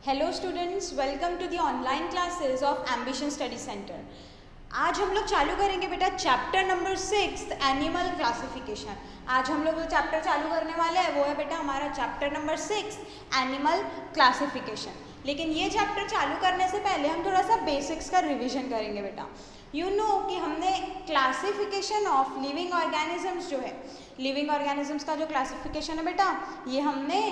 Hello students, welcome to the online classes of Ambition Study Centre. आज हम लोग चालू करेंगे बेटा चैप्टर नंबर 6 एनिमल क्लासिफिकेशन। आज हम लोग जो चैप्टर चालू करने वाले हैं वो है बेटा हमारा चैप्टर नंबर 6 एनिमल क्लासिफिकेशन। लेकिन ये चैप्टर चालू करने से पहले हम थोड़ा सा बेसिक्स का रिविजन करेंगे बेटा। यू नो कि हमने क्लासिफिकेशन ऑफ लिविंग ऑर्गेनिजम्स जो है, लिविंग ऑर्गेनिजम्स का जो क्लासिफिकेशन है बेटा, ये हमने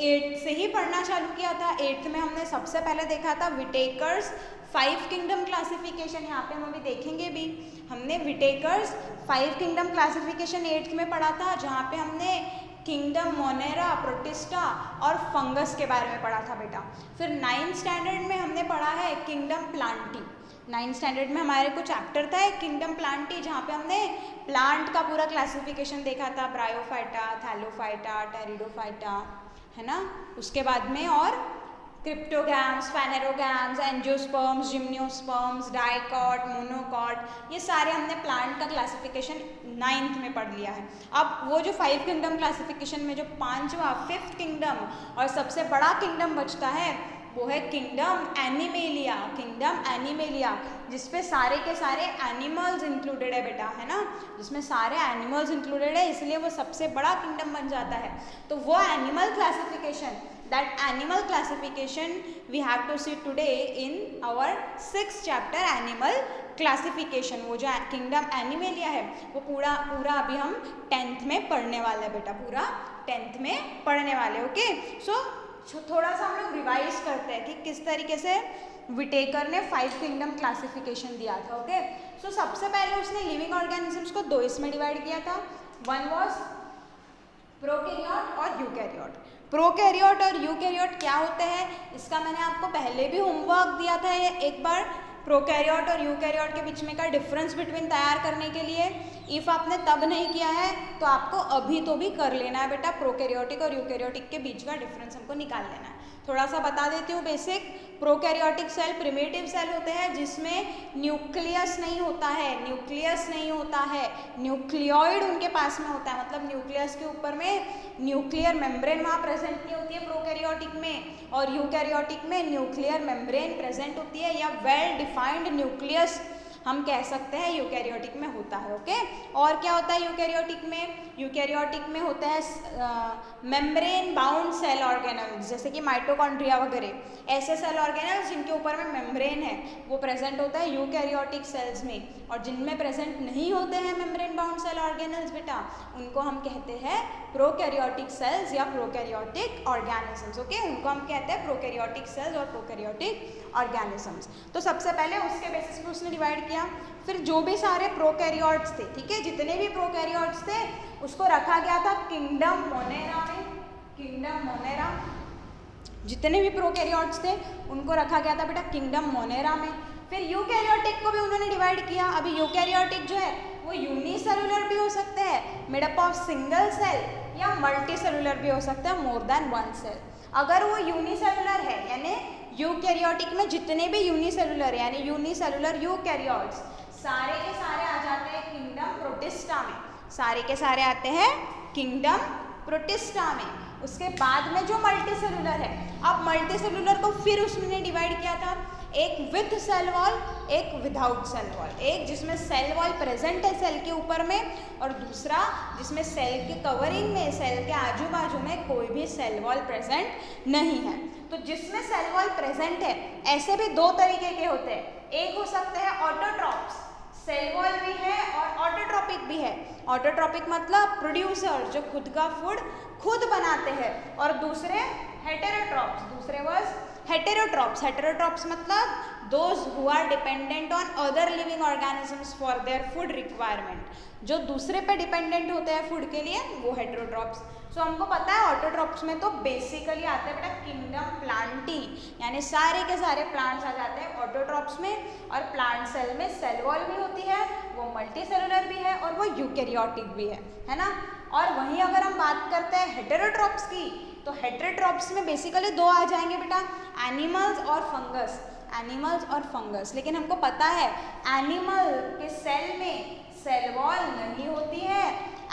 8th से ही पढ़ना चालू किया था। 8th में हमने सबसे पहले देखा था विटेकर्स 5 किंगडम क्लासिफिकेशन। यहाँ पे हम अभी देखेंगे भी, हमने विटेकर्स 5 किंगडम क्लासिफिकेशन 8th में पढ़ा था, जहाँ पे हमने किंगडम मोनेरा, प्रोटिस्टा और फंगस के बारे में पढ़ा था बेटा। फिर 9th स्टैंडर्ड में हमने पढ़ा है किंगडम प्लांटी। 9th स्टैंडर्ड में हमारे को चैप्टर था किंगडम प्लांटी, जहाँ पे हमने प्लांट का पूरा क्लासिफिकेशन देखा था, ब्रायोफाइटा, थैलोफाइटा, टेरिडोफाइटा, है ना। उसके बाद में और क्रिप्टोगैम्स, फैनेरोगैम्स, एंजियोस्पर्म्स, जिम्नियोस्पर्म्स, डाइकॉट, मोनोकॉट, ये सारे हमने प्लांट का क्लासिफिकेशन 9th में पढ़ लिया है। अब वो जो 5 किंगडम क्लासिफिकेशन में जो 5वां 5th किंगडम और सबसे बड़ा किंगडम बचता है वो है किंगडम एनिमेलिया। किंगडम एनिमेलिया जिसपे सारे के सारे एनिमल्स इंक्लूडेड है बेटा, है ना, जिसमें सारे एनिमल्स इंक्लूडेड है, इसलिए वो सबसे बड़ा किंगडम बन जाता है। तो वो animal classification, that animal classification we have to see today in our 6th chapter animal classification. वो जो किंगडम एनिमेलिया है वो पूरा अभी हम 10th में पढ़ने वाले हैं बेटा, पूरा 10th में पढ़ने वाले। ओके, सो थोड़ा सा हम लोग रिवाइज करते हैं कि किस तरीके से विटेकर ने 5 किंगडम क्लासिफिकेशन दिया था। ओके, सो सबसे पहले उसने लिविंग ऑर्गेनिजम्स को 2 इसमें डिवाइड किया था। वन वाज प्रोकैरियोट और यूकैरियोट। प्रोकैरियोट और यूकैरियोट क्या होते हैं, इसका मैंने आपको पहले भी होमवर्क दिया था एक बार। प्रोकैरियोट और यूकैरियोट के बीच में का डिफरेंस बिटवीन तैयार करने के लिए, इफ़ आपने तब नहीं किया है तो आपको अभी तो भी कर लेना है बेटा। प्रोकैरियोटिक और यूकैरियोटिक के बीच का डिफरेंस हमको निकाल लेना है। थोड़ा सा बता देती हूँ basic. Prokaryotic cell primitive cell होते हैं जिसमें न्यूक्लियस नहीं होता है, न्यूक्लियस नहीं होता है, न्यूक्लियोइड उनके पास में होता है, मतलब न्यूक्लियस के ऊपर में न्यूक्लियर मेम्ब्रेन वहाँ प्रेजेंट नहीं होती है प्रोकैरियोटिक में, और यूकैरियोटिक में न्यूक्लियर मेम्ब्रेन प्रेजेंट होती है, या वेल डिफाइंड न्यूक्लियस हम कह सकते हैं यूकैरियोटिक में होता है। ओके, और क्या होता है यूकैरियोटिक में? यूकैरियोटिक में होता है मेम्ब्रेन बाउंड सेल ऑर्गेनल्स, जैसे कि माइटोकॉन्ड्रिया वगैरह, ऐसे सेल ऑर्गेनल्स जिनके ऊपर में मेम्ब्रेन है वो प्रेजेंट होता है यूकैरियोटिक सेल्स में। और जिनमें प्रेजेंट नहीं होते हैं मेम्ब्रेन बाउंड सेल ऑर्गेनल्स बेटा, उनको हम कहते हैं प्रोकैरियोटिक सेल्स या प्रोकैरियोटिक ऑर्गेनिजम्स। ओके, उनको हम कहते हैं प्रोकैरियोटिक सेल्स और प्रोकैरियोटिक ऑर्गेनिजम्स। तो सबसे पहले उसके बेसिस पे उसने डिवाइड किया। फिर जो भी सारे प्रोकैरियोट्स थे, ठीक है, जितने भी प्रोकैरियोट्स थे उसको रखा गया था किंगडम मोनेरा में। किंगडम मोनेरा, जितने भी प्रोकैरियोट्स थे उनको रखा गया था बेटा किंगडम मोनेरा में। फिर यूकैरियोटिक को भी उन्होंने डिवाइड किया। अभी यूकैरियोटिक जो है वो यूनिसेलुलर भी हो सकते हैं, made up of single cell, या मल्टी सेलुलर भी हो सकता है, मोर देन वन सेल। अगर वो यूनिसेलुलर है, यानी यूकैरियोटिक में जितने भी यूनिसेलुलर है, यानी यूनिसेलुलर यूकैरियोट्स, सारे के सारे आ जाते हैं किंगडम प्रोटिस्टा में, सारे के सारे आते हैं किंगडम प्रोटिस्टा में। उसके बाद में जो मल्टी सेलुलर है, अब मल्टी सेलुलर को फिर उसने डिवाइड किया था, एक विथ सेल वॉल, एक विदाउट सेल वॉल। एक जिसमें सेल वॉल प्रेजेंट है सेल के ऊपर में, और दूसरा जिसमें सेल के कवरिंग में, सेल के आजू बाजू में कोई भी सेल वॉल प्रेजेंट नहीं है। तो जिसमें सेल वॉल प्रेजेंट है, ऐसे भी 2 तरीके के होते हैं। एक हो सकते हैं ऑटोट्रॉप्स, सेल वॉल भी है और ऑटोट्रॉपिक भी है। ऑटोट्रॉपिक मतलब प्रोड्यूसर, जो खुद का फूड खुद बनाते हैं, और दूसरे हेटेरोट्रॉप्स, दूसरे वर्ड हेटेरोट्रॉप्स। हेटेरोट्रॉप्स मतलब those who are dependent on other living organisms for their food requirement, जो दूसरे पे डिपेंडेंट होते हैं फूड के लिए, वो हेटेरोट्रॉप्स। सो हमको पता है ऑटोट्रॉप्स में तो बेसिकली आते हैं बेटा किंगडम प्लांटी, यानी सारे के सारे प्लांट्स आ जाते हैं ऑटोट्रॉप्स में। और प्लांट सेल में सेल वॉल भी होती है, वो मल्टी सेलुलर भी है और वो यूकैरियोटिक भी है ना। और वहीं अगर हम बात करते हैं हेटेरोट्रॉप्स की, तो हेटेरोट्रॉप्स में बेसिकली 2 आ जाएंगे बेटा, एनिमल्स और फंगस, एनिमल्स और फंगस। लेकिन हमको पता है एनिमल के सेल में सेल वॉल नहीं होती है।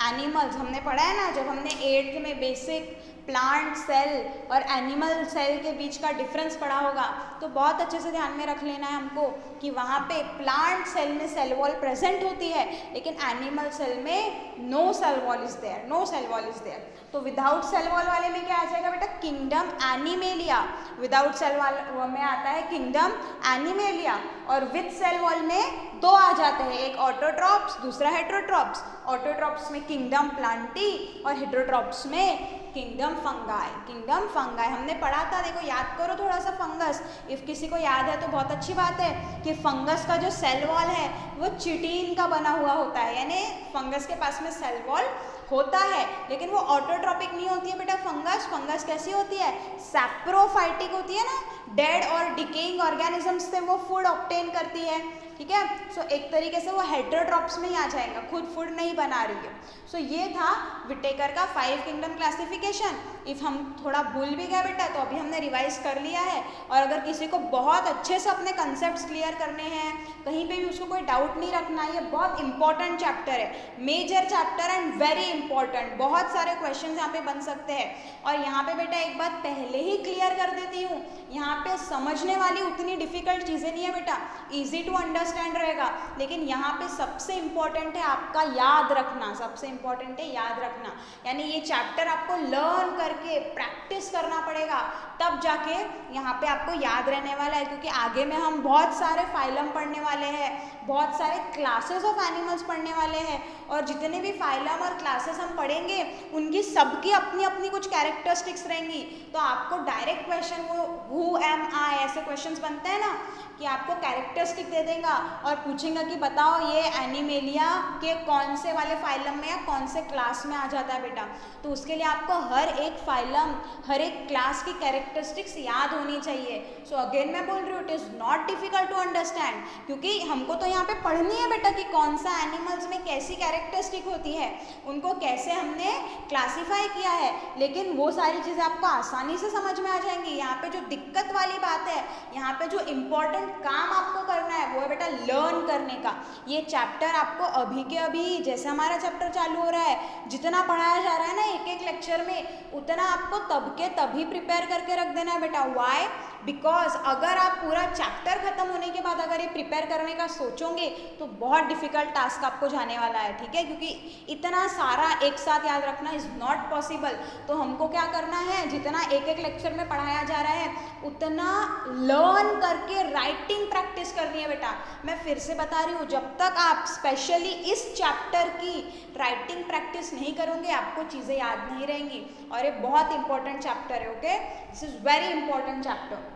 एनिमल्स हमने पढ़ा है ना, जब हमने 8th में बेसिक प्लांट सेल और एनिमल सेल के बीच का डिफरेंस पढ़ा होगा, तो बहुत अच्छे से ध्यान में रख लेना है हमको कि वहाँ पे प्लांट सेल में सेल वॉल प्रेजेंट होती है, लेकिन एनिमल सेल में no cell wall is there, no cell wall is there. तो विदाउट सेल वॉल वाले में क्या आ जाएगा बेटा, kingdom animalia. Without cell wall में आता है किंगडम एनिमेलिया, और विथ सेल वॉल में दो आ जाते हैं, एक ऑटोट्रॉप्स, दूसरा हेटेरोट्रॉप्स। ऑटोट्रॉप्स में किंगडम प्लांटी और हेटेरोट्रॉप्स में किंगडम फंगाई। किंगडम फंगाई हमने पढ़ा था, देखो याद करो थोड़ा सा फंगस, इफ किसी को याद है तो बहुत अच्छी बात है कि फंगस का जो सेल वॉल है वो चिटिन का बना हुआ होता है, यानी फंगस के पास में सेल वॉल होता है, लेकिन वो ऑटोट्रॉपिक नहीं होती है बेटा। फंगस फंगस कैसी होती है, सैप्रोफाइटिक होती है ना, डेड और डिकेइंग ऑर्गेनिजम्स से वो फूड ऑब्टेन करती है, ठीक है। सो एक तरीके से वो हेटेरोट्रॉप्स में ही आ जाएगा, खुद फूड नहीं बना रही है। सो ये था विटेकर का 5 किंगडम क्लासिफिकेशन। इफ हम थोड़ा भूल भी गए बेटा तो अभी हमने रिवाइज कर लिया है, और अगर किसी को बहुत अच्छे से अपने कंसेप्ट्स क्लियर करने हैं, कहीं पे भी उसको कोई डाउट नहीं रखना, ये बहुत इंपॉर्टेंट चैप्टर है, major chapter and very important. बहुत सारे क्वेश्चन यहाँ पे बन सकते हैं। और यहाँ पे बेटा एक बात पहले ही क्लियर कर देती हूँ, यहाँ पे समझने वाली उतनी डिफिकल्ट चीज़ें नहीं है बेटा, ईजी टू अंडरस्टैंड रहेगा, लेकिन यहाँ पे सबसे इम्पॉर्टेंट है आपका याद रखना, सबसे इम्पॉर्टेंट है याद रखना। यानी ये चैप्टर आपको लर्न करके प्रैक्टिस करना पड़ेगा, तब जाके यहाँ पे आपको याद रहने वाला है, क्योंकि आगे में हम बहुत सारे फाइलम पढ़ने वाले हैं, बहुत सारे क्लासेस ऑफ एनिमल्स पढ़ने वाले हैं, और जितने भी फाइलम और क्लासेस हम पढ़ेंगे उनकी सबकी अपनी अपनी कुछ कैरेक्टरिस्टिक्स रहेंगी। तो आपको डायरेक्ट क्वेश्चन, वो हु एम आई, ऐसे क्वेश्चंस बनते हैं ना कि आपको कैरेक्टरिस्टिक दे देगा और पूछेगा कि बताओ ये एनिमेलिया के कौन से वाले फाइलम में या कौन से क्लास में आ जाता है बेटा। तो उसके लिए आपको हर एक फाइलम, हर एक क्लास की कैरेक्टरिस्टिक्स याद होनी चाहिए। सो अगेन मैं बोल रही हूँ, it is not difficult to understand, क्योंकि हमको तो यहाँ पे पढ़नी है बेटा कि कौन सा एनिमल्स में कैसी कैरेक्टरिस्टिक होती है, उनको कैसे हमने क्लासीफाई किया है, लेकिन वो सारी चीज़ें आपको आसानी से समझ में आ जाएंगी। यहाँ पे जो दिक्कत वाली बात है, यहाँ पे जो इम्पोर्टेंट काम आपको करना है वो है बेटा लर्न करने का। ये चैप्टर आपको अभी के अभी, जैसे हमारा चैप्टर चालू हो रहा है, जितना पढ़ाया जा रहा है ना एक एक लेक्चर में, उतना आपको तब के तभी प्रिपेयर करके रख देना है बेटा। व्हाई? बिकॉज अगर आप पूरा चैप्टर खत्म होने के बाद अगर ये प्रिपेयर करने का सोचोगे तो बहुत डिफिकल्ट टास्क आपको जाने वाला है, ठीक है, क्योंकि इतना सारा एक साथ याद रखना इज नॉट पॉसिबल। तो हमको क्या करना है, जितना एक एक लेक्चर में पढ़ाया जा रहा है उतना लर्न करके राइटिंग प्रैक्टिस करनी है बेटा। मैं फिर से बता रही हूँ, जब तक आप स्पेशली इस चैप्टर की राइटिंग प्रैक्टिस नहीं करोगे आपको चीज़ें याद नहीं रहेंगी, और ये बहुत इंपॉर्टेंट चैप्टर है। Okay, this is very important chapter.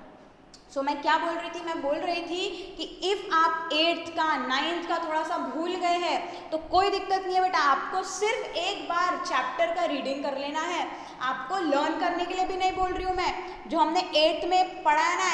So मैं क्या बोल रही थी, मैं बोल रही थी कि इफ़ आप 8th का 9th का थोड़ा सा भूल गए हैं तो कोई दिक्कत नहीं है बेटा, आपको सिर्फ एक बार चैप्टर का रीडिंग कर लेना है। आपको लर्न करने के लिए भी नहीं बोल रही हूँ मैं, जो हमने 8th में पढ़ा है ना,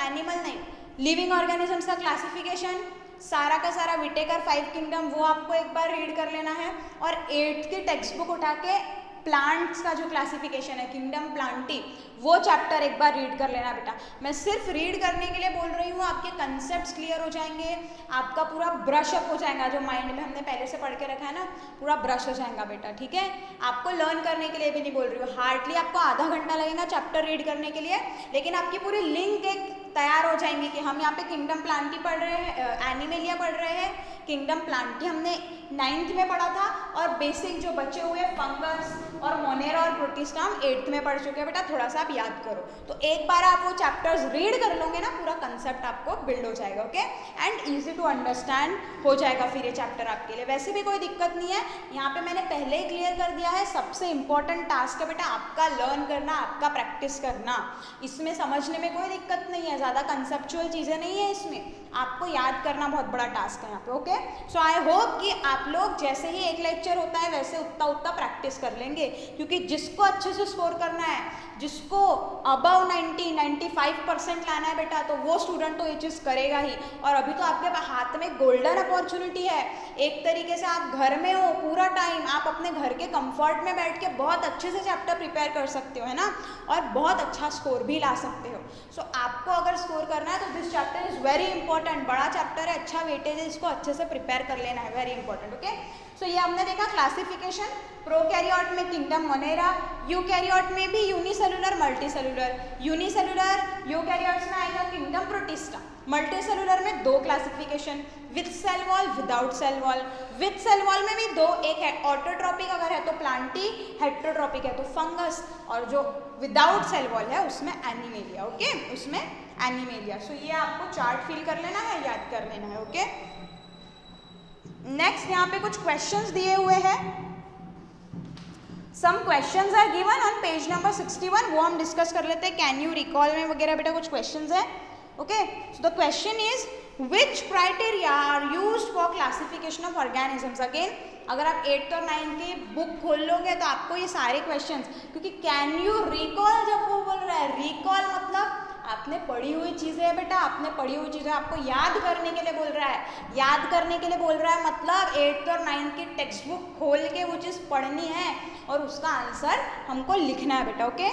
एनिमल नहीं, लिविंग ऑर्गेनिजम्स का क्लासिफिकेशन, सारा का सारा विटेकर 5 किंगडम, वो आपको एक बार रीड कर लेना है। और 8th की टेक्स्ट बुक उठा के प्लांट्स का जो क्लासिफिकेशन है, किंगडम प्लांटी, वो चैप्टर एक बार रीड कर लेना बेटा। मैं सिर्फ रीड करने के लिए बोल रही हूँ, आपके कंसेप्ट्स क्लियर हो जाएंगे, आपका पूरा ब्रश अप हो जाएगा, जो माइंड में हमने पहले से पढ़ के रखा है ना, पूरा ब्रश हो जाएगा बेटा, ठीक है। आपको लर्न करने के लिए भी नहीं बोल रही हूँ, हार्डली आपको आधा घंटा लगेगा चैप्टर रीड करने के लिए, लेकिन आपकी पूरी लिंक एक तैयार हो जाएंगी कि हम यहाँ पे किंगडम प्लांटी पढ़ रहे हैं, एनिमेलिया पढ़ रहे हैं। किंगडम प्लांटी हमने 9th में पढ़ा था, और बेसिक जो बचे हुए फंगस और मोनेरा और प्रोटिस्टा हम 8th में पढ़ चुके हैं बेटा, थोड़ा सा आप याद करो। तो एक बार आप वो चैप्टर्स रीड कर लोगे ना, पूरा कंसेप्ट आपको बिल्ड हो जाएगा, okay, and easy to understand हो जाएगा फिर ये चैप्टर आपके लिए। वैसे भी कोई दिक्कत नहीं है, यहाँ पे मैंने पहले ही क्लियर कर दिया है, सबसे इंपॉर्टेंट टास्क है बेटा आपका लर्न करना, आपका प्रैक्टिस करना। इसमें समझने में कोई दिक्कत नहीं है, ज़्यादा कंसेप्चुअल चीज़ें नहीं है इसमें, आपको याद करना बहुत बड़ा टास्क है यहाँ पे, ओके। सो आई होप कि आप लोग जैसे ही एक लेक्चर होता है वैसे उतना प्रैक्टिस कर लेंगे, क्योंकि जिसको अच्छे से स्कोर करना है, जिसको अबव 95% लाना है बेटा, तो वो स्टूडेंट तो ये चीज़ करेगा ही। और अभी तो आपके हाथ में गोल्डन अपॉर्चुनिटी है, एक तरीके से आप घर में हो पूरा टाइम, आप अपने घर के कंफर्ट में बैठ के बहुत अच्छे से चैप्टर प्रिपेयर कर सकते हो, है ना, और बहुत अच्छा स्कोर भी ला सकते हो। सो आपको अगर अगर स्कोर करना है तो this chapter is very important, बड़ा चैप्टर है, अच्छा वेटेज है, इसको अच्छे से प्रिपेयर कर लेना है, वेरी इंपॉर्टेंट। ओके, सो ये हमने देखा क्लासिफिकेशन, प्रोकैरियोट में किंगडम मोनेरा, यूकैरियोट में भी यूनिसेलुलर मल्टीसेलुलर, यूनिसेलुलर यूकैरियोट्स में आएगा किंगडम प्रोटिस्टा, मल्टीसेलुलर में दो classification, with cell wall, without cell wall. With cell wall में भी दो, एक है ऑटोट्रॉपिक अगर है तो प्लांटी, हेट्रोट्रॉपिक है तो फंगस, और जो विदाउट सेल वॉल है उसमें एनिमेलिया। ओके, उसमें एनिमेलिया। सो ये आपको चार्ट फिल कर लेना है, याद कर लेना है। ओके, नेक्स्ट यहाँ पे कुछ क्वेश्चंस दिए हुए हैं, some questions are given on page number 61, वो हम डिस्कस कर लेते हैं। कैन यू रिकॉल में वगैरह बेटा कुछ क्वेश्चंस है। Okay, so the question is which criteria are used for classification of organisms. Again अगर आप 8th और 9th की बुक खोल लोगे तो आपको ये सारे क्वेश्चंस, क्योंकि कैन यू रिकॉल जब वो बोल रहा है, रिकॉल मतलब आपने पढ़ी हुई चीज़ें है बेटा, आपने पढ़ी हुई चीज़ें आपको याद करने के लिए बोल रहा है, याद करने के लिए बोल रहा है मतलब 8th और 9th की टेक्स्ट बुक खोल के वो चीज़ पढ़नी है और उसका आंसर हमको लिखना है बेटा। ओके,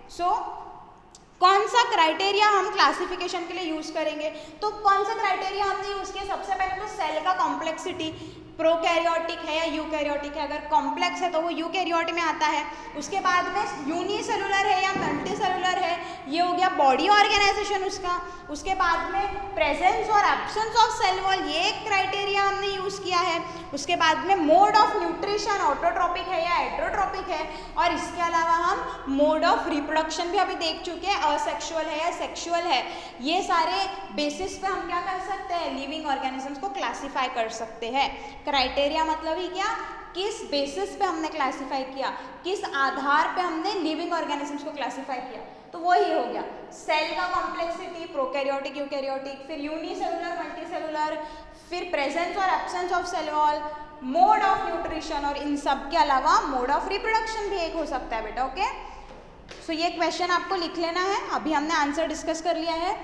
सो कौन सा क्राइटेरिया हम क्लासिफिकेशन के लिए यूज करेंगे, तो कौन सा क्राइटेरिया हमने यूज किया, सबसे पहले तो सेल का कॉम्प्लेक्सिटी, प्रोकैरियोटिक है या यूकैरियोटिक है, अगर कॉम्प्लेक्स है तो वो यूकैरियोट में आता है। उसके बाद में यूनिसेलुलर है या मल्टीसेलुलर है, ये हो गया बॉडी ऑर्गेनाइजेशन उसका। उसके बाद में प्रेजेंस और एब्सेंस ऑफ सेल वॉल, ये एक क्राइटेरिया हमने यूज किया है। उसके बाद में मोड ऑफ न्यूट्रिशन, ऑटोट्रॉपिक है या हेट्रोट्रॉपिक है, और इसके अलावा हम मोड ऑफ रिप्रोडक्शन भी अभी देख चुके हैं, असेक्सुअल है या सेक्सुअल है। ये सारे बेसिस पे हम क्या कर सकते हैं, लिविंग ऑर्गेनिजम्स को क्लासीफाई कर सकते हैं। क्राइटेरिया मतलब ही क्या, किस बेसिस पे हमने क्लासीफाई किया, किस आधार पे हमने लिविंग ऑर्गेनिजम्स को क्लासीफाई किया, तो वो ही हो गया सेल का कॉम्प्लेक्सिटी, प्रोकैरियोटिक यूकैरियोटिक, फिर यूनिसेलुलर मल्टीसेलुलर, फिर प्रेजेंस और absence of cell wall, mode of nutrition, और इन सब के अलावा मोड ऑफ रिप्रोडक्शन भी एक हो सकता है बेटा। ओके, सो ये क्वेश्चन आपको लिख लेना है, अभी हमने आंसर डिस्कस कर लिया है।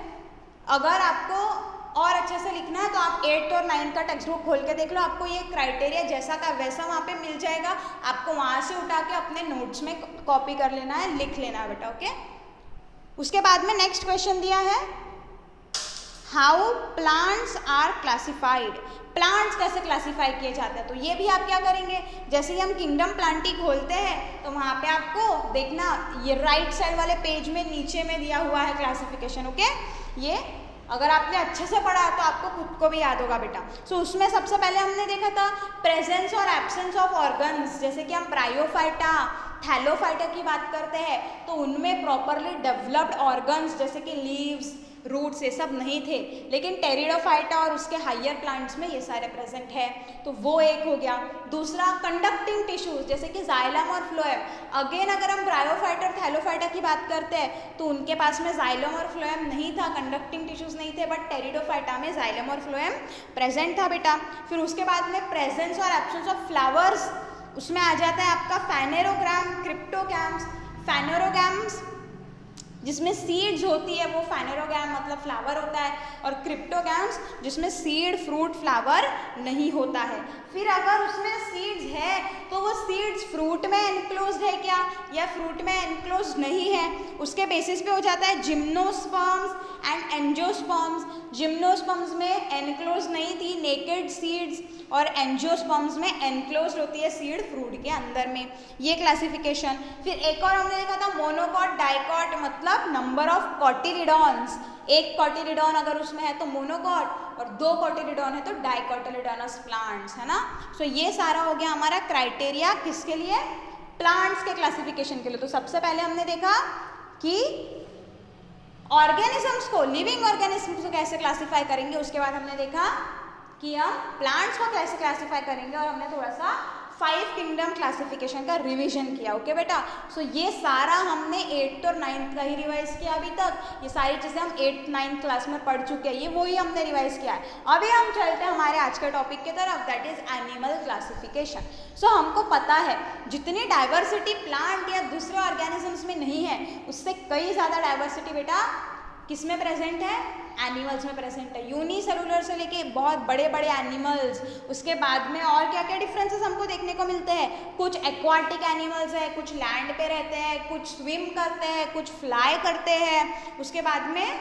अगर आपको और अच्छे से लिखना है तो आप 8th और 9th का टेक्स्ट बुक खोल के देख लो, आपको ये क्राइटेरिया जैसा का वैसा वहाँ पे मिल जाएगा, आपको वहाँ से उठा के अपने नोट्स में कॉपी कर लेना है, लिख लेना है बेटा। ओके, उसके बाद में नेक्स्ट क्वेश्चन दिया है, how plants are classified, plants कैसे क्लासीफाई किए जाते हैं। तो ये भी आप क्या करेंगे, जैसे ही हम किंगडम प्लांटी खोलते हैं तो वहाँ पे आपको देखना ये राइट साइड वाले पेज में नीचे में दिया हुआ है क्लासिफिकेशन। ओके, ये अगर आपने अच्छे से पढ़ा है तो आपको खुद को भी याद होगा बेटा। सो उसमें सबसे पहले हमने देखा था प्रेजेंस और एब्सेंस ऑफ ऑर्गन्स, जैसे कि हम ब्रायोफाइटा, थैलोफाइटा की बात करते हैं तो उनमें प्रॉपरली डेवलप्ड ऑर्गन्स जैसे कि लीव्स, रूट्स ये सब नहीं थे, लेकिन टेरिडोफाइटा और उसके हायर प्लांट्स में ये सारे प्रेजेंट है, तो वो एक हो गया। दूसरा कंडक्टिंग टिश्यूज जैसे कि जाइलम और फ्लोएम, अगेन अगर हम ब्रायोफाइटा और थैलोफाइटा की बात करते हैं तो उनके पास में जाइलम और फ्लोएम नहीं था, कंडक्टिंग टिश्यूज नहीं थे, बट टेरिडोफाइटा में जाइलम और फ्लोएम प्रेजेंट था बेटा। फिर उसके बाद में प्रेजेंस और एब्सेंस ऑफ फ्लावर्स, उसमें आ जाता है आपका फैनेरोग्राम, क्रिप्टोगैम्स, फैनेरोगैम्स जिसमें सीड्स होती है वो फैनेरोगैम मतलब फ्लावर होता है, और क्रिप्टोगैम्स जिसमें सीड, फ्रूट, फ्लावर नहीं होता है। फिर अगर उसमें सीड्स है तो वो सीड्स फ्रूट में एनक्लोज्ड है क्या या फ्रूट में एनक्लोज्ड नहीं है, उसके बेसिस पे हो जाता है जिम्नोस्पर्म्स एंड एंजियोस्पर्म्स। जिम्नोस्पर्म्स में एनक्लोज्ड नहीं थी नेकेड सीड्स, और एंजियोस्पर्म्स में एनक्लोज्ड होती है सीड फ्रूट के अंदर में, ये क्लासिफिकेशन। फिर एक और हमने देखा था मोनोकॉट, डाइकॉट मतलब नंबर ऑफ कॉटिलिडॉन्स, एक कॉटिलिडॉन अगर उसमें है तो मोनोकॉट और दो कॉटिलिडॉन है तो डाइकोटिलिडोनस प्लांट्स, है ना। सो ये सारा हो गया हमारा क्राइटेरिया किसके लिए, प्लांट्स के क्लासिफिकेशन के लिए। तो सबसे पहले हमने देखा कि ऑर्गेनिजम्स को, लिविंग ऑर्गेनिजम्स को कैसे क्लासीफाई करेंगे, उसके बाद हमने देखा कि हम प्लांट्स को कैसे क्लासीफाई करेंगे, और हमने थोड़ा सा 5 किंगडम क्लासिफिकेशन का रिवीजन किया। ओके बेटा, सो ये सारा हमने 8th और 9th का ही रिवाइज किया अभी तक, ये सारी चीज़ें हम 8th 9th क्लास में पढ़ चुके हैं, ये वही हमने रिवाइज किया है। अभी हम चलते हैं हमारे आज के टॉपिक की तरफ, दैट इज एनिमल क्लासिफिकेशन। सो हमको पता है जितनी डाइवर्सिटी प्लांट या दूसरे ऑर्गेनिजम्स में नहीं है, उससे कई ज़्यादा डाइवर्सिटी बेटा किस में प्रेजेंट है, एनिमल्स में प्रेजेंट है। यूनिसेलुलर से लेके बहुत बड़े बड़े एनिमल्स, उसके बाद में और क्या क्या डिफरेंसेस हमको देखने को मिलते हैं, कुछ एक्वाटिक एनिमल्स है, कुछ लैंड पे रहते हैं, कुछ स्विम करते हैं, कुछ फ्लाई करते हैं, उसके बाद में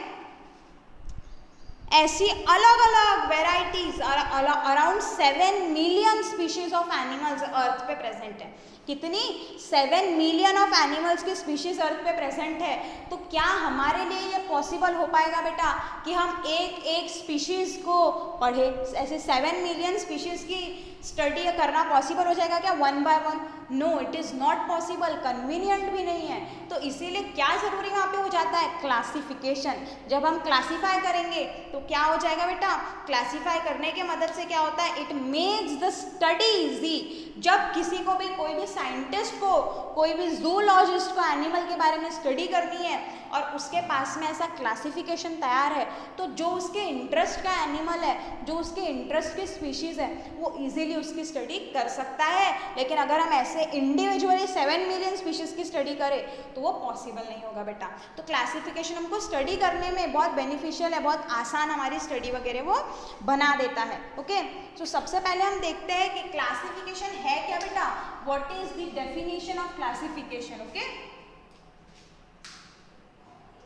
ऐसी अलग अलग varieties around 7 million species of animals earth पे प्रेजेंट है। कितनी? 7 मिलियन ऑफ एनिमल्स की स्पीशीज अर्थ पे प्रेजेंट है। तो क्या हमारे लिए ये पॉसिबल हो पाएगा बेटा कि हम एक एक स्पीशीज को पढ़े? ऐसे 7 मिलियन स्पीशीज की स्टडी करना पॉसिबल हो जाएगा क्या one by one? No, it is not possible, convenient भी नहीं है। तो इसीलिए क्या ज़रूरी वहाँ पे हो जाता है? क्लासिफिकेशन। जब हम क्लासीफाई करेंगे तो क्या हो जाएगा बेटा? क्लासीफाई करने की मदद से क्या होता है? It makes the study easy. जब किसी को भी, कोई भी साइंटिस्ट को, कोई भी जूलॉजिस्ट को एनिमल के बारे में स्टडी करनी है और उसके पास में ऐसा क्लासिफिकेशन तैयार है, तो जो उसके इंटरेस्ट का एनिमल है, जो उसके इंटरेस्ट की स्पीशीज़ है, वो इजीली उसकी स्टडी कर सकता है। लेकिन अगर हम ऐसे इंडिविजुअली 7 मिलियन स्पीशीज़ की स्टडी करें तो वो पॉसिबल नहीं होगा बेटा। तो क्लासिफिकेशन हमको स्टडी करने में बहुत बेनिफिशियल है, बहुत आसान हमारी स्टडी वगैरह वो बना देता है। ओके, तो सबसे पहले हम देखते हैं कि क्लासिफिकेशन है क्या बेटा। What is the definition of classification? Okay,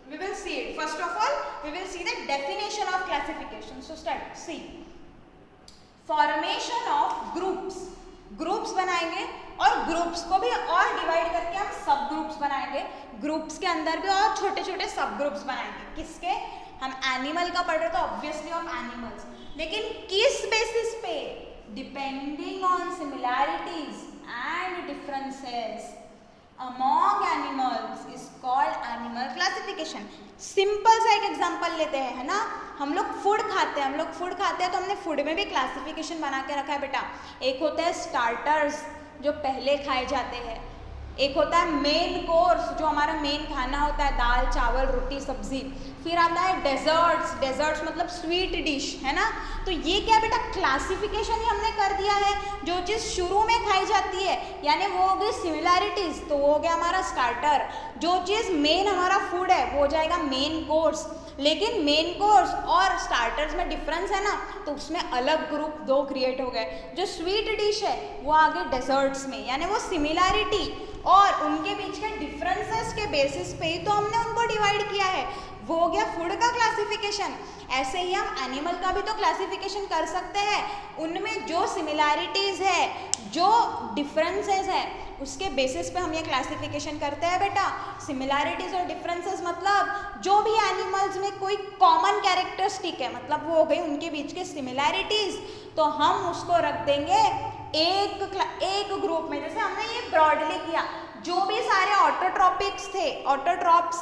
we will see it. First of all, we will see the definition of classification. So start. See, formation of groups. Groups बनाएंगे और ग्रुप्स को भी और डिवाइड करके हम सब ग्रुप्स बनाएंगे। Groups के अंदर भी और छोटे छोटे सब ग्रुप्स बनाएंगे। किसके? हम एनिमल का पढ़ रहे तो ऑब्वियसली ऑफ एनिमल्स, लेकिन किस बेसिस पे? Depending on similarities and differences among animals is called animal classification. Simple सा एक एग्जांपल लेते हैं, है ना। हम लोग फूड खाते हैं, तो हमने फूड में भी क्लासिफिकेशन बना के रखा है बेटा। एक होता है स्टार्टर्स जो पहले खाए जाते हैं, एक होता है मेन कोर्स जो हमारा मेन खाना होता है, दाल चावल रोटी सब्जी। फिर आता है डेजर्ट्स मतलब स्वीट डिश, है ना। तो ये क्या बेटा? क्लासिफिकेशन ही हमने कर दिया है। जो चीज़ शुरू में खाई जाती है यानी वो हो गई सिमिलैरिटीज, तो वो हो गया हमारा स्टार्टर। जो चीज़ मेन हमारा फूड है वो हो जाएगा मेन कोर्स। लेकिन मेन कोर्स और स्टार्टर्स में डिफरेंस है ना, तो उसमें अलग ग्रुप 2 क्रिएट हो गए। जो स्वीट डिश है वो आ गई डेजर्ट्स में, यानी वो सिमिलैरिटी और उनके बीच के डिफरेंसेस के बेसिस पे ही तो हमने उनको डिवाइड किया है, वो हो गया फूड का क्लासिफिकेशन। ऐसे ही हम एनिमल का भी तो क्लासिफिकेशन कर सकते हैं। उनमें जो सिमिलैरिटीज़ है, जो डिफरेंसेस है, उसके बेसिस पे हम ये क्लासिफिकेशन करते हैं बेटा। सिमिलैरिटीज़ और डिफरेंसेस मतलब जो भी एनिमल्स में कोई कॉमन कैरेक्टरिस्टिक है, मतलब वो हो गई उनके बीच के सिमिलैरिटीज़, तो हम उसको रख देंगे एक ग्रुप में। जैसे हमने ये ब्रॉडली किया, जो भी सारे ऑटोट्रॉप्स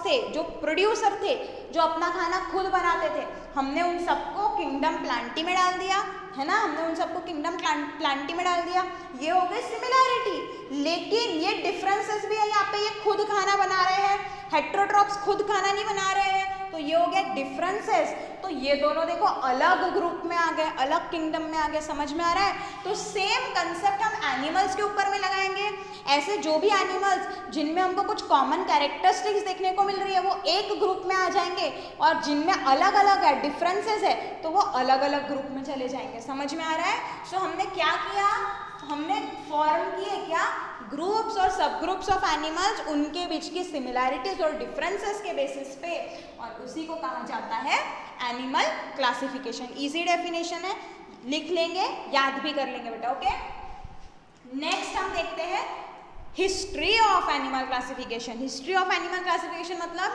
थे, जो प्रोड्यूसर थे, जो अपना खाना खुद बनाते थे, हमने उन सबको किंगडम प्लांटी में डाल दिया, है ना। हमने उन सबको किंगडम प्लांटी में डाल दिया। ये हो गई सिमिलैरिटी। लेकिन ये डिफरेंसेस भी है, यहाँ पे ये खुद खाना बना रहे हैं, हेट्रोट्रॉप्स खुद खाना नहीं बना रहे हैं, तो ये हो गया डिफरेंसेस। तो ये दोनों देखो अलग ग्रुप में आ गए, अलग किंगडम में आ गए। समझ में आ रहा है? तो सेम कंसेप्ट हम एनिमल्स के ऊपर में लगाएंगे। ऐसे जो भी एनिमल्स जिनमें हमको कुछ कॉमन कैरेक्टरिस्टिक्स देखने को मिल रही है वो एक ग्रुप में आ जाएंगे, और जिनमें अलग अलग है, डिफरेंसेस है, तो वो अलग अलग ग्रुप में चले जाएंगे। समझ में आ रहा है? सो हमने क्या किया? हमने फॉर्म किए क्या? ग्रुप्स और सब ग्रुप्स ऑफ एनिमल्स, उनके बीच की सिमिलैरिटीज और डिफरेंसेस के बेसिस पे, और उसी को कहा जाता है एनिमल क्लासिफिकेशन। इजी डेफिनेशन है, लिख लेंगे, याद भी कर लेंगे बेटा। ओके, नेक्स्ट हम देखते हैं history of animal classification. History of animal classification मतलब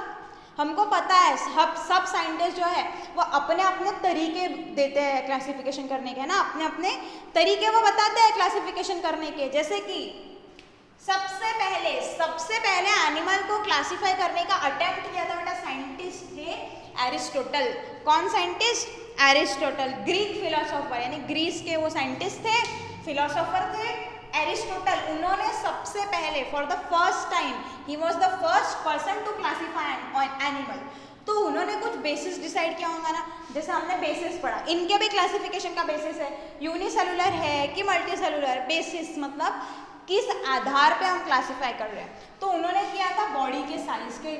हमको पता है सब साइंटिस्ट जो है वो अपने अपने तरीके देते हैं क्लासिफिकेशन करने के, है ना। अपने अपने तरीके वो बताते हैं क्लासिफिकेशन करने के। जैसे कि सबसे पहले एनिमल को क्लासिफाई करने का अटेम्प्ट किया था बेटा, साइंटिस्ट थे एरिस्टोटल। कौन साइंटिस्ट? एरिस्टोटल, ग्रीक फिलोसोफर, यानी ग्रीस के वो साइंटिस्ट थे, फिलोसोफर थे एरिस्टोटल। उन्होंने सबसे पहले for the first time, he was the first person to classify animal. तो उन्होंने कुछ बेसिस डिसाइड किया होगा ना, जैसे हमने बेसिस पढ़ा, इनके भी क्लासिफिकेशन का बेसिस है, यूनिसेलुलर है कि मल्टीसेलुलर। बेसिस मतलब किस आधार पे हम क्लासीफाई कर रहे हैं। तो उन्होंने किया था बॉडी के साइज के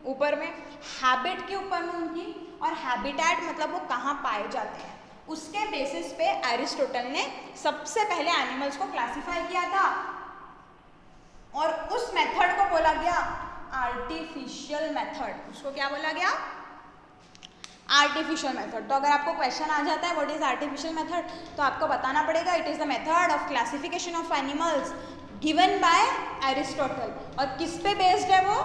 ऊपर में, हैबिट के ऊपर में उनकी, और हैबिटेट मतलब वो कहाँ पाए जाते हैं, उसके बेसिस पे एरिस्टोटल ने सबसे पहले एनिमल्स को क्लासिफाई किया था। और उस मेथड को बोला गया आर्टिफिशियल मेथड। उसको क्या बोला गया? Artificial method. तो अगर आपको क्वेश्चन आ जाता है व्हाट इज आर्टिफिशियल मेथड, तो आपको बताना पड़ेगा it is the method of classification of animals given by Aristotle. और किस पे बेस्ड है वो?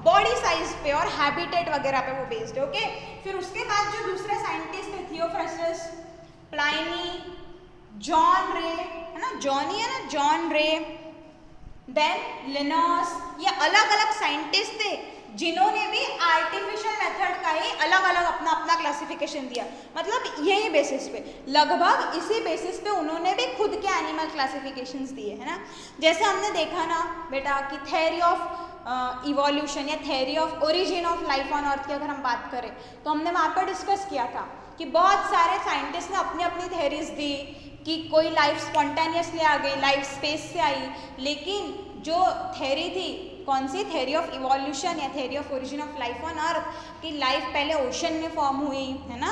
बॉडी साइज पे और हैबिटेट वगैरह पे वो बेस्ड है। ओके, फिर उसके बाद जो दूसरे साइंटिस्ट थे थियोफ्रेस्टस, प्लाइनी, जॉन रे, है ना, जॉन ही है ना, जॉन रे, देन लिनस, ये अलग अलग साइंटिस्ट थे जिन्होंने भी आर्टिफिशियल मेथड का ही अलग अलग अपना अपना क्लासिफिकेशन दिया। मतलब यही बेसिस पे, लगभग इसी बेसिस पे उन्होंने भी खुद के एनिमल क्लासिफिकेशंस दिए, है ना। जैसे हमने देखा ना बेटा कि थ्योरी ऑफ इवोल्यूशन या theory of origin of life on earth की अगर हम बात करें तो हमने वहाँ पर डिस्कस किया था कि बहुत सारे साइंटिस्ट ने अपनी अपनी थ्योरीज दी कि कोई लाइफ स्पॉन्टेनियसली आ गई, लाइफ स्पेस से आई, लेकिन जो थ्योरी थी कौन सी? थ्योरी ऑफ इवोल्यूशन या theory of origin of life on earth, कि लाइफ पहले ओशन में फॉर्म हुई, है ना,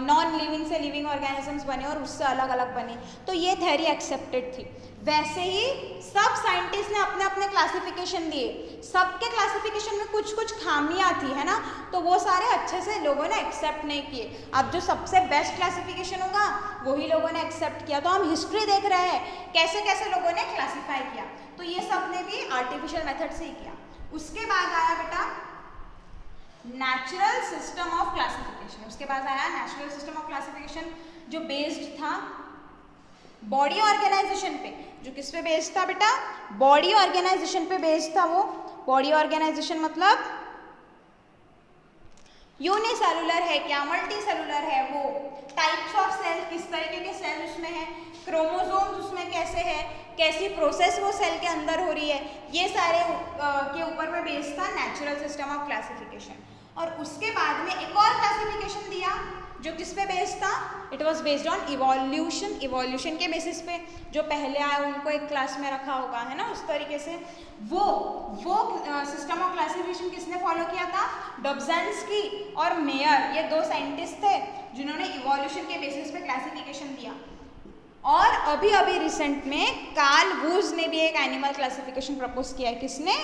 नॉन लिविंग से लिविंग ऑर्गेनिजम्स बने और उससे अलग अलग बने, तो ये थ्योरी एक्सेप्टेड थी। वैसे ही सब साइंटिस्ट ने अपने अपने क्लासिफिकेशन दिए, सबके क्लासिफिकेशन में कुछ कुछ खामियां थी, है ना, तो वो सारे अच्छे से लोगों ने एक्सेप्ट नहीं किए। अब जो सबसे बेस्ट क्लासिफिकेशन होगा वही लोगों ने एक्सेप्ट किया। तो हम हिस्ट्री देख रहे हैं कैसे कैसे लोगों ने क्लासीफाई किया, तो ये सब ने भी आर्टिफिशियल मेथड से ही किया। उसके बाद आया बेटा नेचुरल सिस्टम ऑफ क्लासिफिकेशन। उसके बाद आया नेचुरल सिस्टम ऑफ क्लासिफिकेशन जो बेस्ड था बॉडी ऑर्गेनाइजेशन पे। जो किस पे बेस्ड था बेटा? बॉडी ऑर्गेनाइजेशन पे बेस्ड था। वो बॉडी ऑर्गेनाइजेशन मतलब यूनिसेलुलर है क्या, मल्टी सेलुलर है, वो टाइप्स ऑफ सेल, किस तरीके के सेल उसमें है, क्रोमोसोम्स उसमें कैसे है, कैसी प्रोसेस वो सेल के अंदर हो रही है, ये सारे के ऊपर में बेस्ड था नेचुरल सिस्टम ऑफ क्लासिफिकेशन। और उसके बाद में एक और क्लासिफिकेशन दिया जो किस पे बेस्ड था? It was based on evolution. Evolution के बेसिस पे जो पहले आए उनको एक क्लास में रखा होगा, है ना, उस तरीके से वो सिस्टम ऑफ क्लासिफिकेशन किसने फॉलो किया था? डब्जेंस्की और मेयर, ये दो साइंटिस्ट थे जिन्होंने इवोल्यूशन के बेसिस पे क्लासिफिकेशन दिया। और अभी अभी रिसेंट में कार्ल वूज ने भी एक एनिमल क्लासिफिकेशन प्रपोज किया है। किसने?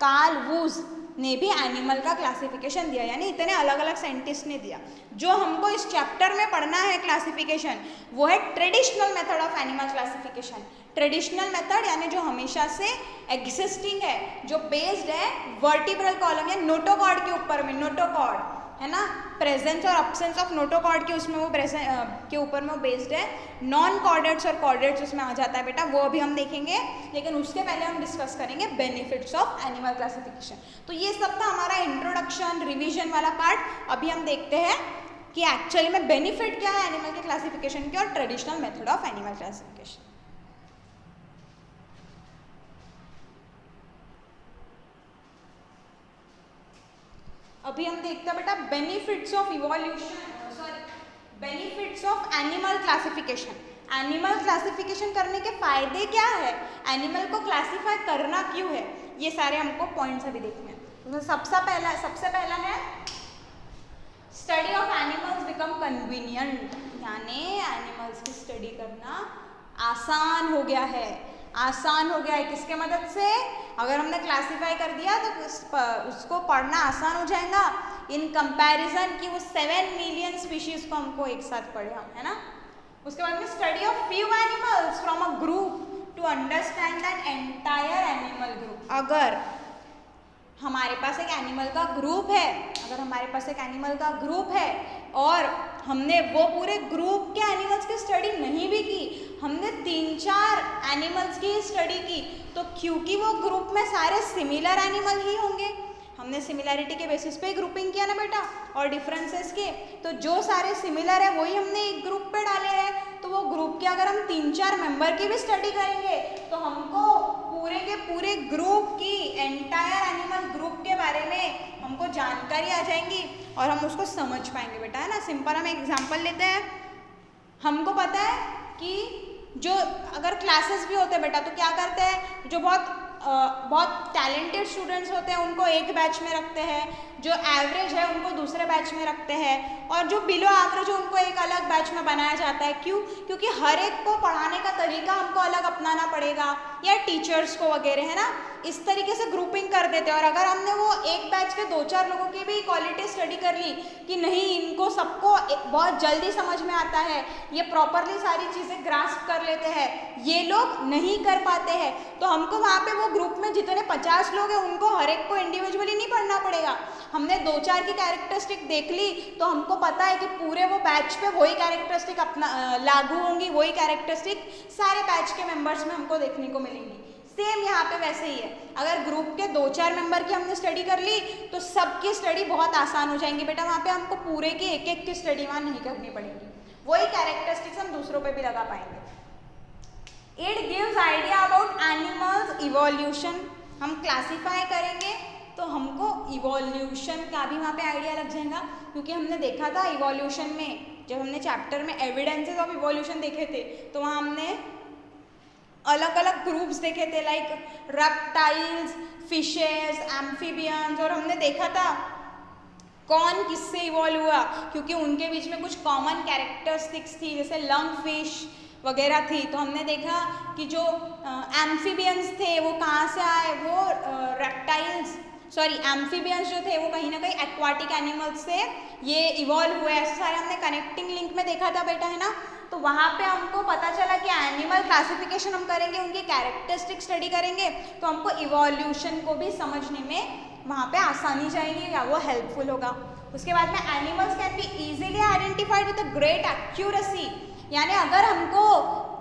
कार्ल वूज ने भी एनिमल का क्लासिफिकेशन दिया, यानी इतने अलग अलग साइंटिस्ट ने दिया। जो हमको इस चैप्टर में पढ़ना है क्लासिफिकेशन, वो है traditional method of animal classification. Traditional method यानी जो हमेशा से एग्जिस्टिंग है, जो बेस्ड है वर्टिब्रल कॉलम या नोटोकॉर्ड के ऊपर में, नोटोकॉर्ड है ना, प्रेजेंस और अब्सेंस ऑफ नोटोकॉर्ड के उसमें वो के ऊपर में वो बेस्ड है। नॉन कॉर्डेट्स और कॉर्डेट्स उसमें आ जाता है बेटा, वो अभी हम देखेंगे, लेकिन उसके पहले हम डिस्कस करेंगे बेनिफिट्स ऑफ एनिमल क्लासिफिकेशन। तो ये सब था हमारा इंट्रोडक्शन रिवीजन वाला पार्ट। अभी हम देखते हैं कि एक्चुअली में बेनिफिट क्या है एनिमल के क्लासिफिकेशन के और traditional method of animal classification. अभी हम देखते हैं बेटा benefits of evolution, sorry benefits of animal classification. Animal classification करने के फायदे क्या है, एनिमल को क्लासिफाई करना क्यों है, ये सारे हमको पॉइंट्स अभी देखने हैं। तो सबसे पहला है study of animals become convenient, यानी एनिमल्स की स्टडी करना आसान हो गया है। आसान हो गया है किसके मदद से? अगर हमने क्लासीफाई कर दिया तो उसको पढ़ना आसान हो जाएगा इन कंपैरिजन कि वो 7 मिलियन स्पीशीज को हमको एक साथ पढ़े हम, है ना। उसके बाद में study of few animals from a group to understand that entire animal group. अगर हमारे पास एक एनिमल का ग्रुप है, अगर हमारे पास एक एनिमल का ग्रुप है और हमने वो पूरे ग्रुप के एनिमल्स की स्टडी नहीं भी की, हमने 3-4 एनिमल्स की स्टडी की, तो क्योंकि वो ग्रुप में सारे सिमिलर एनिमल ही होंगे, हमने सिमिलैरिटी के बेसिस पे ग्रुपिंग किया ना बेटा, और डिफरेंसेस के, तो जो सारे सिमिलर है वही हमने एक ग्रुप पे डाले हैं। तो वो ग्रुप के अगर हम 3-4 मेंबर की भी स्टडी करेंगे तो हमको पूरे के पूरे ग्रुप की, एंटायर एनिमल ग्रुप के बारे में हमको जानकारी आ जाएंगी और हम उसको समझ पाएंगे बेटा, है ना। सिंपल हम एग्जांपल लेते हैं। हमको पता है कि जो अगर क्लासेस भी होते हैं बेटा तो क्या करते हैं, जो बहुत बहुत टैलेंटेड स्टूडेंट्स होते हैं उनको एक बैच में रखते हैं, जो एवरेज है उनको दूसरे बैच में रखते हैं, और जो बिलो एवरेज है उनको एक अलग बैच में बनाया जाता है। क्यों? क्योंकि हर एक को पढ़ाने का तरीका हमको अलग अपनाना पड़ेगा, या टीचर्स को वगैरह, है ना, इस तरीके से ग्रुपिंग कर देते हैं। और अगर हमने वो एक बैच के 2-4 लोगों की भी क्वालिटी स्टडी कर ली कि नहीं इनको सबको बहुत जल्दी समझ में आता है, ये प्रॉपरली सारी चीज़ें ग्रास्प कर लेते हैं, ये लोग नहीं कर पाते हैं, तो हमको वहाँ पे वो ग्रुप में जितने 50 लोग हैं उनको हर एक को इंडिविजुअली नहीं पढ़ना पड़ेगा। हमने 2-4 की कैरेक्टरिस्टिक देख ली तो हमको पता है कि पूरे वो बैच पे वही कैरेक्टरिस्टिक अपना लागू होंगी, वही कैरेक्टरिस्टिक सारे बैच के मेंबर्स में हमको देखने को मिलेंगी। सेम यहाँ पे वैसे ही है, अगर ग्रुप के 2-4 मेंबर की हमने स्टडी कर ली तो सबकी स्टडी बहुत आसान हो जाएंगी बेटा, वहाँ पे हमको पूरे की एक की स्टडी वहाँ नहीं करनी पड़ेगी, वही कैरेक्टरिस्टिक्स हम दूसरों पे भी लगा पाएंगे। It gives idea about animals evolution, हम क्लासीफाई करेंगे तो हमको इवोल्यूशन का भी वहाँ पे आइडिया लग जाएगा, क्योंकि हमने देखा था इवोल्यूशन में, जब हमने चैप्टर में एविडेंसेस ऑफ इवोल्यूशन देखे थे तो वहाँ हमने अलग अलग ग्रुप्स देखे थे, लाइक रेप्टाइल्स, फिशेस, एम्फीबियंस, और हमने देखा था कौन किससे इवॉल्व हुआ, क्योंकि उनके बीच में कुछ कॉमन कैरेक्टरिस्टिक्स थी, जैसे लंग फिश वगैरह थी। तो हमने देखा कि जो एम्फीबियंस थे वो कहाँ से आए, वो एम्फीबियंस जो थे वो कहीं ना कहीं एक्वाटिक एनिमल्स से ये इवॉल्व हुए, ऐसे सारे हमने कनेक्टिंग लिंक में देखा था बेटा, है ना। तो वहाँ पे हमको पता चला कि एनिमल क्लासिफिकेशन हम करेंगे, उनकी कैरेक्टरिस्टिक स्टडी करेंगे तो हमको इवोल्यूशन को भी समझने में वहाँ पे आसानी जाएगी या वो हेल्पफुल होगा। उसके बाद में animals can be easily identified with a great accuracy, यानी अगर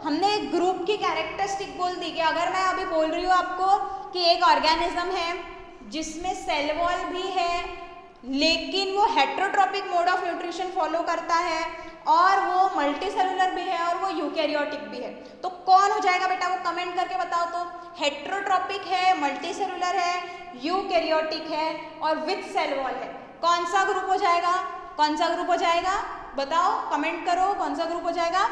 हमने एक ग्रुप की कैरेक्टरिस्टिक बोल दी कि अगर मैं अभी बोल रही हूँ आपको कि एक ऑर्गेनिज्म है जिसमें सेल वॉल भी है लेकिन वो heterotrophic mode of nutrition follow करता है और वो मल्टी सेलुलर भी है और वो यूकैरियोटिक भी है, तो कौन हो जाएगा बेटा, वो कमेंट करके बताओ तो। हेट्रोट्रॉपिक है, मल्टी सेलुलर है, यूकैरियोटिक है और विथ सेल वॉल है, कौन सा ग्रुप हो जाएगा? कौन सा ग्रुप हो जाएगा बताओ, कमेंट करो कौन सा ग्रुप हो जाएगा।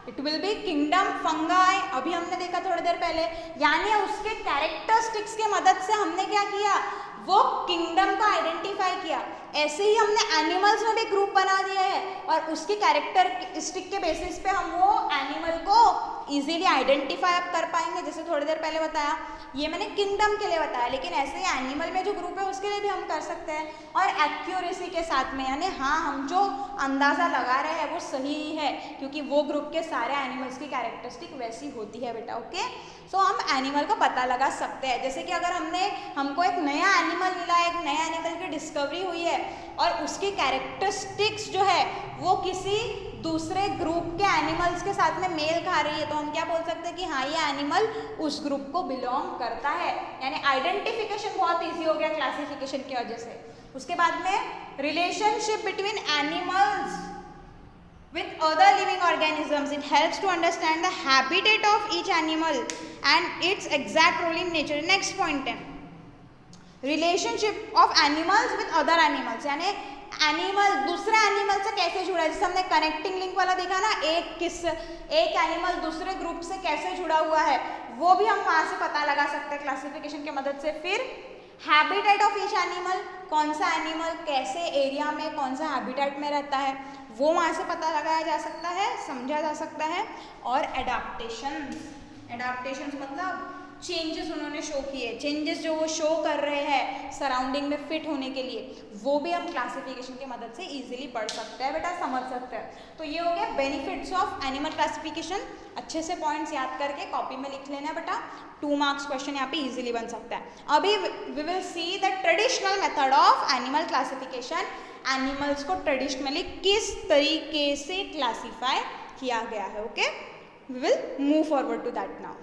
It will be kingdom fungi, अभी हमने देखा थोड़ी देर पहले, यानी उसके कैरेक्टरिस्टिक्स के मदद से हमने क्या किया, वो किंगडम को आइडेंटिफाई किया। ऐसे ही हमने एनिमल्स में भी ग्रुप बना दिया है और उसकी कैरेक्टरिस्टिक के बेसिस पे हम वो एनिमल को इजीली आइडेंटिफाई अप कर पाएंगे, जैसे थोड़ी देर पहले बताया, ये मैंने किंगडम के लिए बताया, लेकिन ऐसे ही एनिमल में जो ग्रुप है उसके लिए भी हम कर सकते हैं और एक्यूरेसी के साथ में, यानी हाँ हम जो अंदाज़ा लगा रहे हैं वो सही है क्योंकि वो ग्रुप के सारे एनिमल्स की कैरेक्टरिस्टिक वैसी होती है बेटा। ओके, सो हम एनिमल का पता लगा सकते हैं, जैसे कि अगर हमको एक नया एनिमल मिला है, एक नया एनिमल की डिस्कवरी हुई है और उसकी कैरेक्टरिस्टिक्स जो है वो किसी दूसरे ग्रुप के एनिमल्स के साथ में मेल खा रही है, तो हम क्या बोल सकते हैं कि हाँ ये एनिमल उस ग्रुप को बिलोंग करता है, यानी आइडेंटिफिकेशन बहुत ईजी हो गया क्लासिफिकेशन की वजह से। उसके बाद में relationship between animals with other living organisms, it helps to understand the habitat of each animal and its exact role in nature. Next point है relationship of animals with other animals, यानी animal दूसरे animal से कैसे जुड़ा है, जैसे हमने connecting link वाला देखा ना, एक एनिमल दूसरे ग्रुप से कैसे जुड़ा हुआ है वो भी हम वहाँ से पता लगा सकते हैं क्लासिफिकेशन की मदद से। फिर हैबिटेट ऑफ ईच एनिमल, कौन सा एनिमल कैसे एरिया में कौन सा हैबिटेट में रहता है वो वहाँ से पता लगाया जा सकता है, समझा जा सकता है। और एडाप्टेशंस मतलब चेंजेस उन्होंने शो किए, चेंजेस जो वो शो कर रहे हैं सराउंडिंग में फिट होने के लिए, वो भी हम क्लासिफिकेशन की मदद से इजीली पढ़ सकते हैं बेटा, समझ सकते हैं। तो ये हो गया बेनिफिट्स ऑफ एनिमल क्लासिफिकेशन। अच्छे से पॉइंट्स याद करके कॉपी में लिख लेना है बेटा, 2 मार्क्स क्वेश्चन यहाँ पे इजीली बन सकता है। अभी we will see the traditional method of animal classification, animals को ट्रेडिशनली किस तरीके से क्लासीफाई किया गया है। Okay, we will move forward to that now.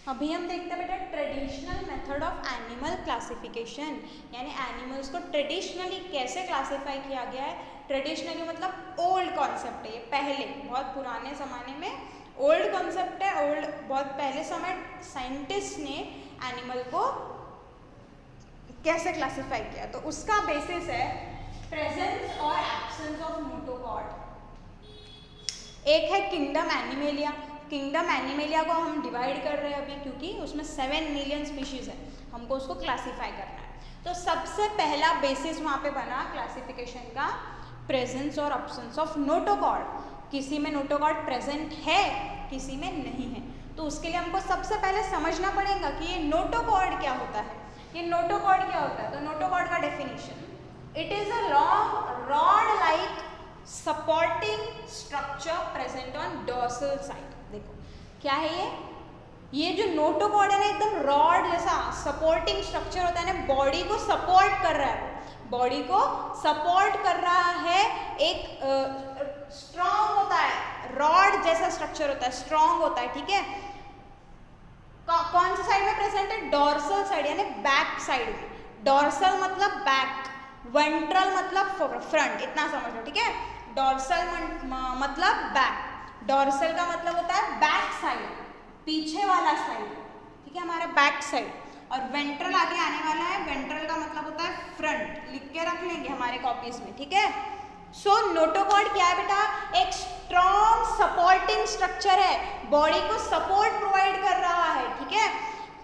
अभी हम देखते हैं बेटा traditional method of animal classification, यानी एनिमल्स को ट्रेडिशनली कैसे क्लासीफाई किया गया है। ट्रेडिशनली मतलब ओल्ड कॉन्सेप्ट है, ये पहले बहुत पुराने ज़माने में ओल्ड कॉन्सेप्ट है, ओल्ड बहुत पहले समय साइंटिस्ट ने एनिमल को कैसे क्लासीफाई किया, तो उसका बेसिस है प्रेजेंस और एब्सेंस ऑफ नोटोकॉर्ड। एक है किंगडम एनिमेलिया। किंगडम एनिमेलिया को हम डिवाइड कर रहे हैं अभी क्योंकि उसमें 7 मिलियन स्पीशीज है, हमको उसको क्लासीफाई करना है। तो सबसे पहला बेसिस वहाँ पे बना क्लासिफिकेशन का प्रेजेंस और एब्सेंस ऑफ नोटोकॉर्ड। किसी में नोटोकॉर्ड प्रेजेंट है, किसी में नहीं है। तो उसके लिए हमको सबसे पहले समझना पड़ेगा कि ये नोटोकॉर्ड क्या होता है। ये नोटोकॉर्ड क्या होता है? तो नोटोकॉर्ड का definition, it is a long rod like supporting structure present on dorsal side. देखो क्या है ये जो नोटोकॉर्ड है ना, एकदम रॉड जैसा सपोर्टिंग स्ट्रक्चर होता है ना, बॉडी को सपोर्ट कर रहा है, बॉडी को सपोर्ट कर रहा है। एक स्ट्रॉन्ग होता है, रॉड जैसा स्ट्रक्चर होता है, स्ट्रॉन्ग होता है, ठीक है। कौन सी साइड में प्रेजेंट है? डोर्सल साइड यानी बैक साइड में। डोर्सल मतलब बैक, वेंट्रल मतलब फ्रंट, इतना समझ लो, ठीक है। डोर्सल मतलब बैक, डोर्सल का मतलब होता है बैक साइड, पीछे वाला साइड, ठीक है, हमारा बैक साइड। और वेंट्रल आगे आने वाला है, वेंट्रल का मतलब होता है फ्रंट, लिख के रख लेंगे हमारे कॉपीज में, ठीक है। सो नोटोकॉर्ड क्या है बेटा? एक स्ट्रॉन्ग सपोर्टिंग स्ट्रक्चर है, बॉडी को सपोर्ट प्रोवाइड कर रहा है, ठीक है।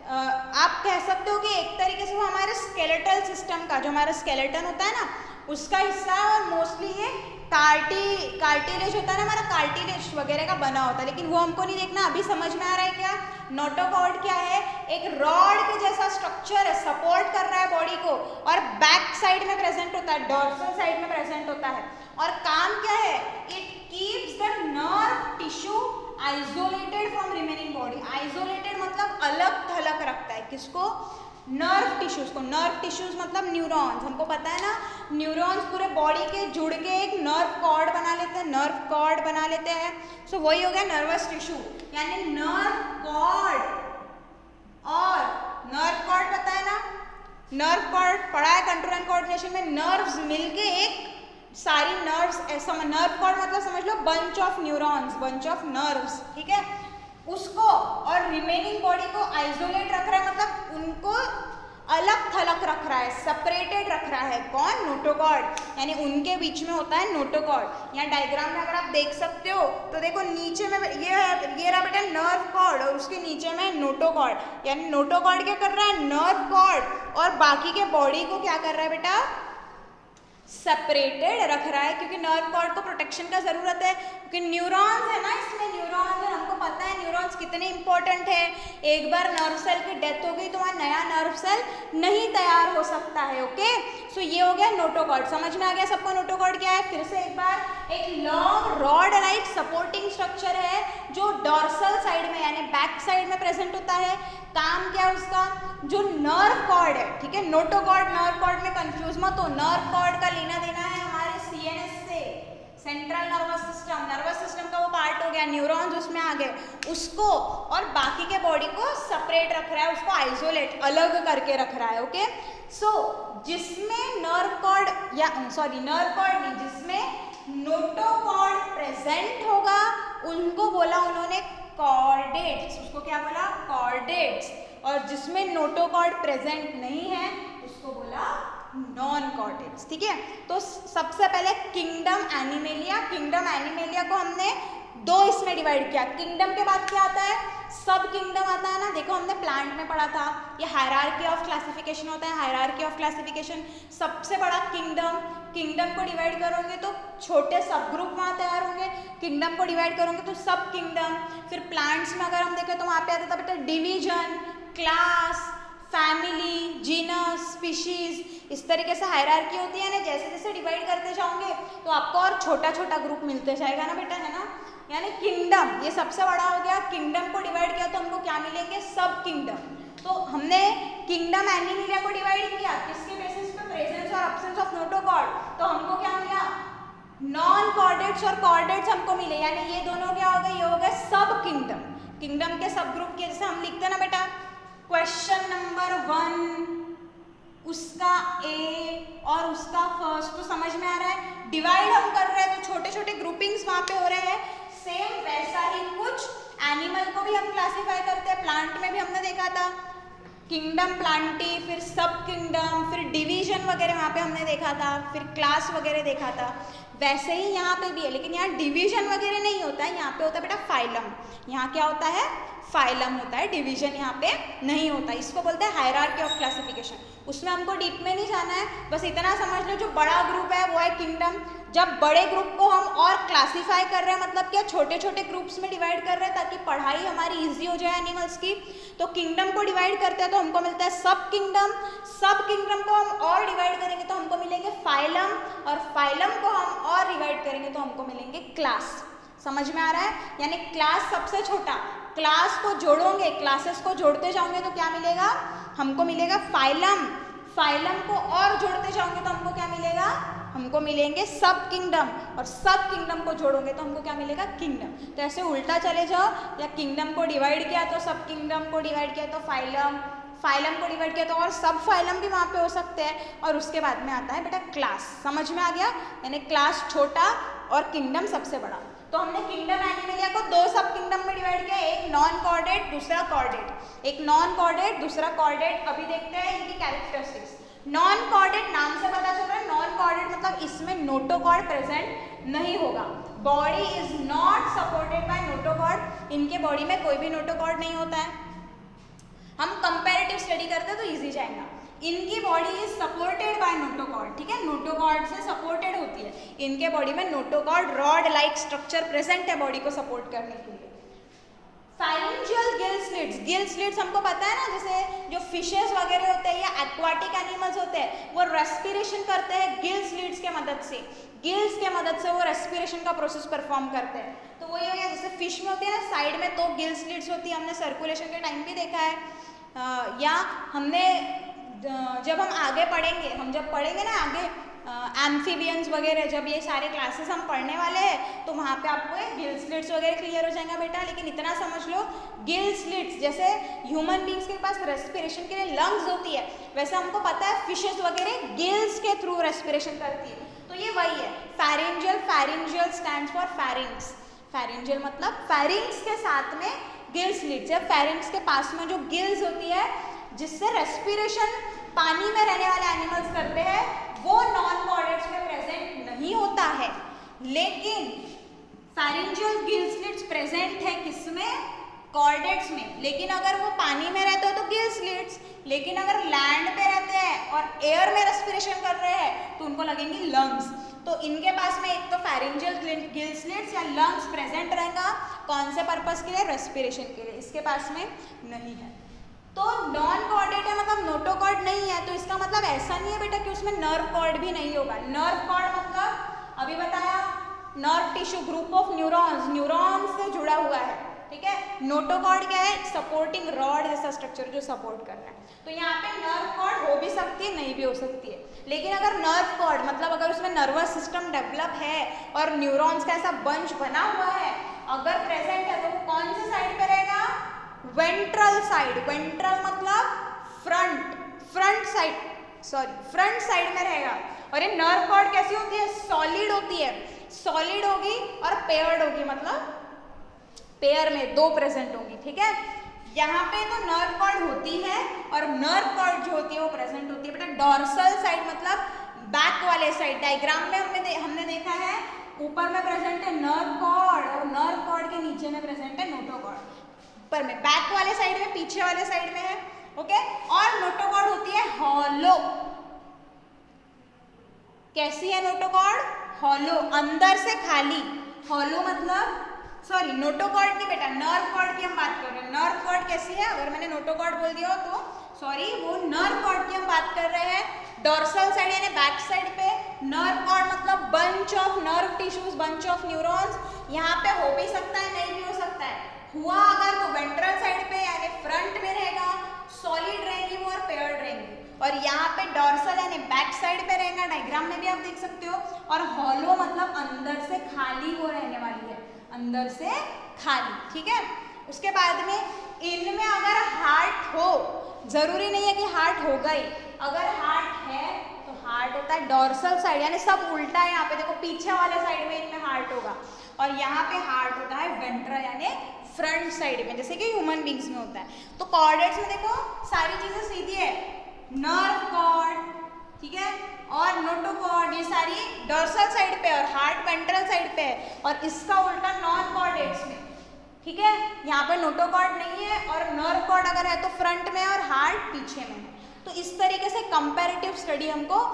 आप कह सकते हो कि एक तरीके से वो हमारे स्केलेटल सिस्टम का, जो हमारा स्केलेटन होता है ना, उसका हिस्सा है। और मोस्टली ये कार्टिलेज होता है ना, हमारा कार्टिलेज वगैरह का बना होता है, लेकिन वो हमको नहीं देखना। अभी समझ में आ रहा है क्या नोटोकॉर्ड क्या है? एक रॉड के जैसा स्ट्रक्चर है, सपोर्ट कर रहा है बॉडी को, और बैक साइड में प्रेजेंट होता है, डोर्सल साइड में प्रेजेंट होता है। और काम क्या है? It keeps the nerve tissue isolated from remaining body. Isolated मतलब अलग थलग रखता है, किसको? नर्व टिश्यूज को। नर्व टिश्यूज मतलब न्यूरॉन्स, हमको पता है ना, न्यूरॉन्स पूरे बॉडी के जुड़ के एक नर्व कॉर्ड बना लेते हैं, नर्व कॉर्ड बना लेते हैं। सो वही हो गया नर्वस टिश्यू, यानी नर्व कॉर्ड। और नर्व कॉर्ड पता है ना, नर्व कॉर्ड पढ़ा है कंट्रोल एंड कोऑर्डिनेशन में। नर्व्स मिलके एक सारी नर्व्स, ऐसा नर्व कॉर्ड मतलब समझ लो bunch of neurons, bunch of nerves, ठीक है, उसको। और रिमेनिंग बॉडी को आइसोलेट रख रहा है, मतलब उनको अलग थलग रख रहा है, सेपरेटेड रख रहा है। कौन? नोटोकॉर्ड, यानी उनके बीच में होता है नोटोकॉर्ड। यहाँ डायग्राम में अगर आप देख सकते हो तो देखो नीचे में ये है, ये रहा बेटा नर्व कॉर्ड, और उसके नीचे में नोटोकॉर्ड। यानी नोटोकॉर्ड क्या कर रहा है? नर्व कॉर्ड और बाकी के बॉडी को क्या कर रहा है बेटा? सेपरेटेड रख रहा है, क्योंकि नर्व कॉर्ड को प्रोटेक्शन का जरूरत है, क्योंकि न्यूरॉन्स है ना इसमें, न्यूरॉन्स, और हमको पता है न्यूरॉन्स कितने इंपॉर्टेंट है। एक बार नर्व सेल की डेथ हो गई तो वहाँ नया नर्व सेल नहीं तैयार हो सकता है। ओके, सो ये हो गया नोटोकॉर्ड। समझ में आ गया सबको नोटोकॉर्ड क्या है? फिर से एक बार, एक long rod like supporting structure है जो डोर्सल साइड में यानी बैक साइड में प्रेजेंट होता है। काम क्या है उसका? जो नर्व कॉर्ड है, ठीक है, नोटोकॉर्ड नर्व कॉर्ड में कंफ्यूज मत हो। नर्व कॉर्ड का लेना देना है हमारे सीएनएस से, central nervous system, nervous system का वो पार्ट हो गया, न्यूरॉन्स उसमें आ गए, उसको और बाकी के बॉडी को सेपरेट रख रहा है, उसको आइसोलेट अलग करके रख रहा है। ओके, सो जिसमें नर्व कॉर्ड या सॉरी नर्व कॉर्ड नहीं, जिसमें नोटोकॉर्ड प्रेजेंट होगा उनको बोला उन्होंने कॉर्डेट्स। उसको क्या बोला? कॉर्डेट्स। और जिसमें नोटोकॉर्ड प्रेजेंट नहीं है उसको बोला नॉन कॉर्डेट्स, ठीक है। तो सबसे पहले किंगडम एनिमेलिया, किंगडम एनिमेलिया को हमने दो इसमें डिवाइड किया। किंगडम के बाद क्या आता है? सब किंगडम आता है ना, देखो हमने प्लांट में पढ़ा था, ये हायरार्की ऑफ क्लासिफिकेशन होता है, हायरार्की ऑफ क्लासिफिकेशन। सबसे बड़ा किंगडम, किंगडम को डिवाइड करोगे तो छोटे सब ग्रुप वहाँ तैयार होंगे, किंगडम को डिवाइड करोगे तो सब किंगडम। फिर प्लांट्स में अगर हम देखें तो वहाँ पे आता था बेटा division, class, family, genus, species, इस तरीके से हायरार्की होती है ना। जैसे जैसे डिवाइड करते जाओगे तो आपको और छोटा छोटा ग्रुप मिलते जाएगा ना बेटा, है ना। यानी किंगडम ये सबसे बड़ा हो गया, किंगडम को डिवाइड किया तो हमको क्या मिलेंगे? सब किंगडम। तो हमने किंगडम एनिमेलिया को डिवाइड किया किसके बेसिस पे? प्रेजेंस और एब्सेंस ऑफ नोटोकॉर्ड। तो हमको क्या मिला? नॉन कॉर्डेट्स और कॉर्डेट्स हमको मिले, यानी ये दोनों क्या हो गए? ये हो गए सब किंगडम। किंगडम के सब ग्रुप के जैसे हम लिखते हैं ना बेटा, क्वेश्चन नंबर 1 उसका ए और उसका फर्स्ट, तो समझ में आ रहा है। डिवाइड हम कर रहे हैं तो छोटे छोटे ग्रुपिंग्स वहाँ पे हो रहे हैं। सेम वैसा ही कुछ एनिमल को भी हम क्लासीफाई करते हैं, प्लांट में भी हमने देखा था। किंगडम प्लांटी, फिर सब किंगडम, फिर डिवीजन वगैरह वहाँ पे हमने देखा था, फिर क्लास वगैरह देखा था। वैसे ही यहाँ पे भी है, लेकिन यहाँ डिवीजन वगैरह नहीं होता है, यहाँ पे होता है बेटा फाइलम। यहाँ क्या होता है? फाइलम होता है, डिवीजन यहाँ पे नहीं होता। इसको बोलते हैं हायरार्की ऑफ क्लासिफिकेशन। उसमें हमको डीप में नहीं जाना है, बस इतना समझ लो जो बड़ा ग्रुप है वो है किंगडम। जब बड़े ग्रुप को हम और क्लासीफाई कर रहे हैं, मतलब क्या छोटे छोटे ग्रुप्स में डिवाइड कर रहे हैं ताकि पढ़ाई हमारी इजी हो जाए एनिमल्स की, तो किंगडम को डिवाइड करते हैं तो हमको मिलता है सब किंगडम। सब किंगडम को हम और डिवाइड करेंगे तो हमको मिलेंगे फाइलम, और फाइलम को हम और डिवाइड करेंगे तो हमको मिलेंगे क्लास। समझ में आ रहा है? यानी क्लास सबसे छोटा, क्लास को जोड़ोगे, क्लासेस को जोड़ते जाओगे तो क्या मिलेगा? हमको मिलेगा फाइलम। फाइलम को और जोड़ते जाओगे तो हमको क्या मिलेगा? हमको मिलेंगे सब किंगडम, और सब किंगडम को जोड़ोगे तो हमको क्या मिलेगा? किंगडम। तो ऐसे उल्टा चले जाओ, या किंगडम को डिवाइड किया तो सब किंगडम, को डिवाइड किया तो फाइलम, फाइलम को डिवाइड किया तो और सब फाइलम भी वहाँ पे हो सकते हैं, और उसके बाद में आता है बेटा क्लास। समझ में आ गया? यानी क्लास छोटा और किंगडम सबसे बड़ा। तो हमने किंगडम एनिमलिया को दो सब किंगडम में डिवाइड किया, एक नॉन कॉर्डेट, दूसरा कॉर्डेट। एक नॉन कॉर्डेट, दूसरा कॉर्डेट। अभी देखते हैं इनकी कैरेक्टरिस्टिक्स। नॉन कॉर्डेट नाम से पता चल रहा है, नॉन कॉर्डेट मतलब इसमें नोटोकॉर्ड प्रेजेंट नहीं होगा। Body is not supported by notochord, इनके बॉडी में कोई भी नोटोकॉर्ड नहीं होता है। हम कंपैरेटिव स्टडी करते हैं तो इजी जाएगा। इनकी body is supported by notochord, ठीक है, नोटोकॉर्ड से सपोर्टेड होती है। इनके बॉडी में notochord rod like structure present है बॉडी को सपोर्ट करने के लिए। फाइरिंजियल गिल स्लिट्स, गिल स्लिट्स हमको पता है ना, जैसे जो फिशेस वगैरह होते हैं या एक्वाटिक एनिमल्स होते हैं वो रेस्पिरेशन करते हैं गिल स्लिट्स के मदद से। गिल्स के मदद से वो रेस्पिरेशन का प्रोसेस परफॉर्म करते हैं। तो वही हो गया, जैसे फिश में होती है ना साइड में तो गिल स्लिट्स होती है, हमने सर्कुलेशन के टाइम भी देखा है। या हमने जब हम आगे पढ़ेंगे, हम जब पढ़ेंगे ना आगे एम्फीबियंस वगैरह, जब ये सारे क्लासेस हम पढ़ने वाले हैं तो वहाँ पे आपको गिल स्लिट्स वगैरह क्लियर हो जाएगा बेटा। लेकिन इतना समझ लो, गिल स्लिट्स जैसे ह्यूमन बींग्स के पास रेस्पिरेशन के लिए लंग्स होती है, वैसे हमको पता है फिशेस वगैरह गिल्स के थ्रू रेस्पिरेशन करती है। तो ये वही है फैरिंजियल। फैरिंजियल स्टैंड्स फॉर फैरिंग्स। फैरिंजियल मतलब फैरिंग्स के साथ में गिल स्लिट्स, या फैरिंग्स के पास में जो गिल्स होती है जिससे रेस्पिरेशन पानी में रहने वाले एनिमल्स करते हैं, वो नॉन कॉर्डेट्स में प्रेजेंट नहीं होता है। लेकिन फैरिंजियल गिल स्लिट्स प्रेजेंट है किसमें? कॉर्डेट्स में। लेकिन अगर वो पानी में रहते हो तो गिल स्लिट्स, लेकिन अगर लैंड पे रहते हैं और एयर में रेस्पिरेशन कर रहे हैं तो उनको लगेंगी लंग्स। तो इनके पास में एक तो फैरिंजियल गिल स्लिट्स या लंग्स प्रेजेंट रहेगा, कौन से पर्पस के लिए? रेस्पिरेशन के लिए। इसके पास में नहीं है। तो नॉन कॉर्डेट है मतलब नोटोकॉर्ड नहीं है, तो इसका मतलब ऐसा नहीं है बेटा कि उसमें नर्व कॉर्ड भी नहीं होगा। नर्व कॉर्ड मतलब अभी बताया, nerve tissue, group of neurons, neurons से जुड़ा हुआ है, ठीक है। नोटोकॉर्ड क्या है? सपोर्टिंग रॉड जैसा स्ट्रक्चर जो सपोर्ट कर रहा है। तो यहाँ पे नर्व कॉर्ड हो भी सकती है, नहीं भी हो सकती है। लेकिन अगर नर्व कॉर्ड मतलब अगर उसमें नर्वस सिस्टम डेवलप है और न्यूरॉन्स का ऐसा बंच बना हुआ है, अगर प्रेजेंट है तो वो कौन से साइड पे रहेगा? Ventral side. वेंट्रल मतलब front, front side, sorry front side में रहेगा। और ये नर्व कॉर्ड कैसी होती है? सॉलिड होती है। सॉलिड होगी और पेयर्ड होगी, मतलब पेयर में दो प्रेजेंट होंगी, ठीक है। यहाँ पे तो नर्व कॉर्ड होती है और नर्व कॉर्ड जो होती है वो प्रेजेंट होती है बेटा डॉर्सल साइड, मतलब बैक वाले साइड। डायग्राम में हमने देखा है ऊपर में प्रेजेंट है नर्व कॉर्ड और नर्व कॉर्ड के नीचे में प्रेजेंट है नोटोकॉर्ड। ऊपर में बैक वाले साइड में, पीछे वाले साइड में है, ओके। और नोटोकॉर्ड होती है हॉलो। कैसी है नोटोकॉर्ड? हॉलो, अंदर से खाली। हॉलो मतलब सॉरी नोटोकॉर्ड नहीं बेटा, नर्व कॉर्ड की हम बात कर रहे हैं। नर्व कॉर्ड कैसी है? अगर मैंने नोटोकॉर्ड बोल दिया हो तो सॉरी, वो नर्व कॉर्ड की हम बात कर रहे हैं। डॉर्सल साइड यानी बैक साइड पे। नर्व कॉर्ड मतलब bunch of nerve tissues, bunch of neurons. यहाँ पे हो भी सकता है, नहीं भी हो सकता है। हुआ अगर तो वेंट्रल साइड पे यानी फ्रंट में रहेगा, सॉलिड रहेगी वो और पेयर्ड रहेंगी। और यहाँ पे डॉर्सल यानी बैक साइड पे रहेगा, डायग्राम में भी आप देख सकते हो। और हॉलो मतलब अंदर से खाली वो रहने वाली है, अंदर से खाली, ठीक है। उसके बाद में इनमें अगर हार्ट हो, जरूरी नहीं है कि हार्ट होगा ही, अगर हार्ट है तो हार्ट होता है डॉर्सल साइड, यानी सब उल्टा है। यहाँ पे देखो पीछे वाले साइड में इनमें हार्ट होगा और यहाँ पे हार्ट होता है वेंट्रल यानी फ्रंट साइड में, जैसे कि ह्यूमन बींग्स में होता है। तो कॉर्डेट्स में देखो सारी चीजें सीधी है, नर्व कॉर्ड, ठीक है, और नोटोकॉर्ड, ये सारी डोर्सल साइड पे और हार्ट वेंट्रल साइड पे है, और इसका उल्टा नॉन कॉर्डेट्स में, ठीक है, यहाँ पे नोटोकॉर्ड नहीं है और नर्व कॉर्ड अगर है तो फ्रंट में और हार्ट पीछे में है। तो इस तरीके से कंपैरेटिव स्टडी हमको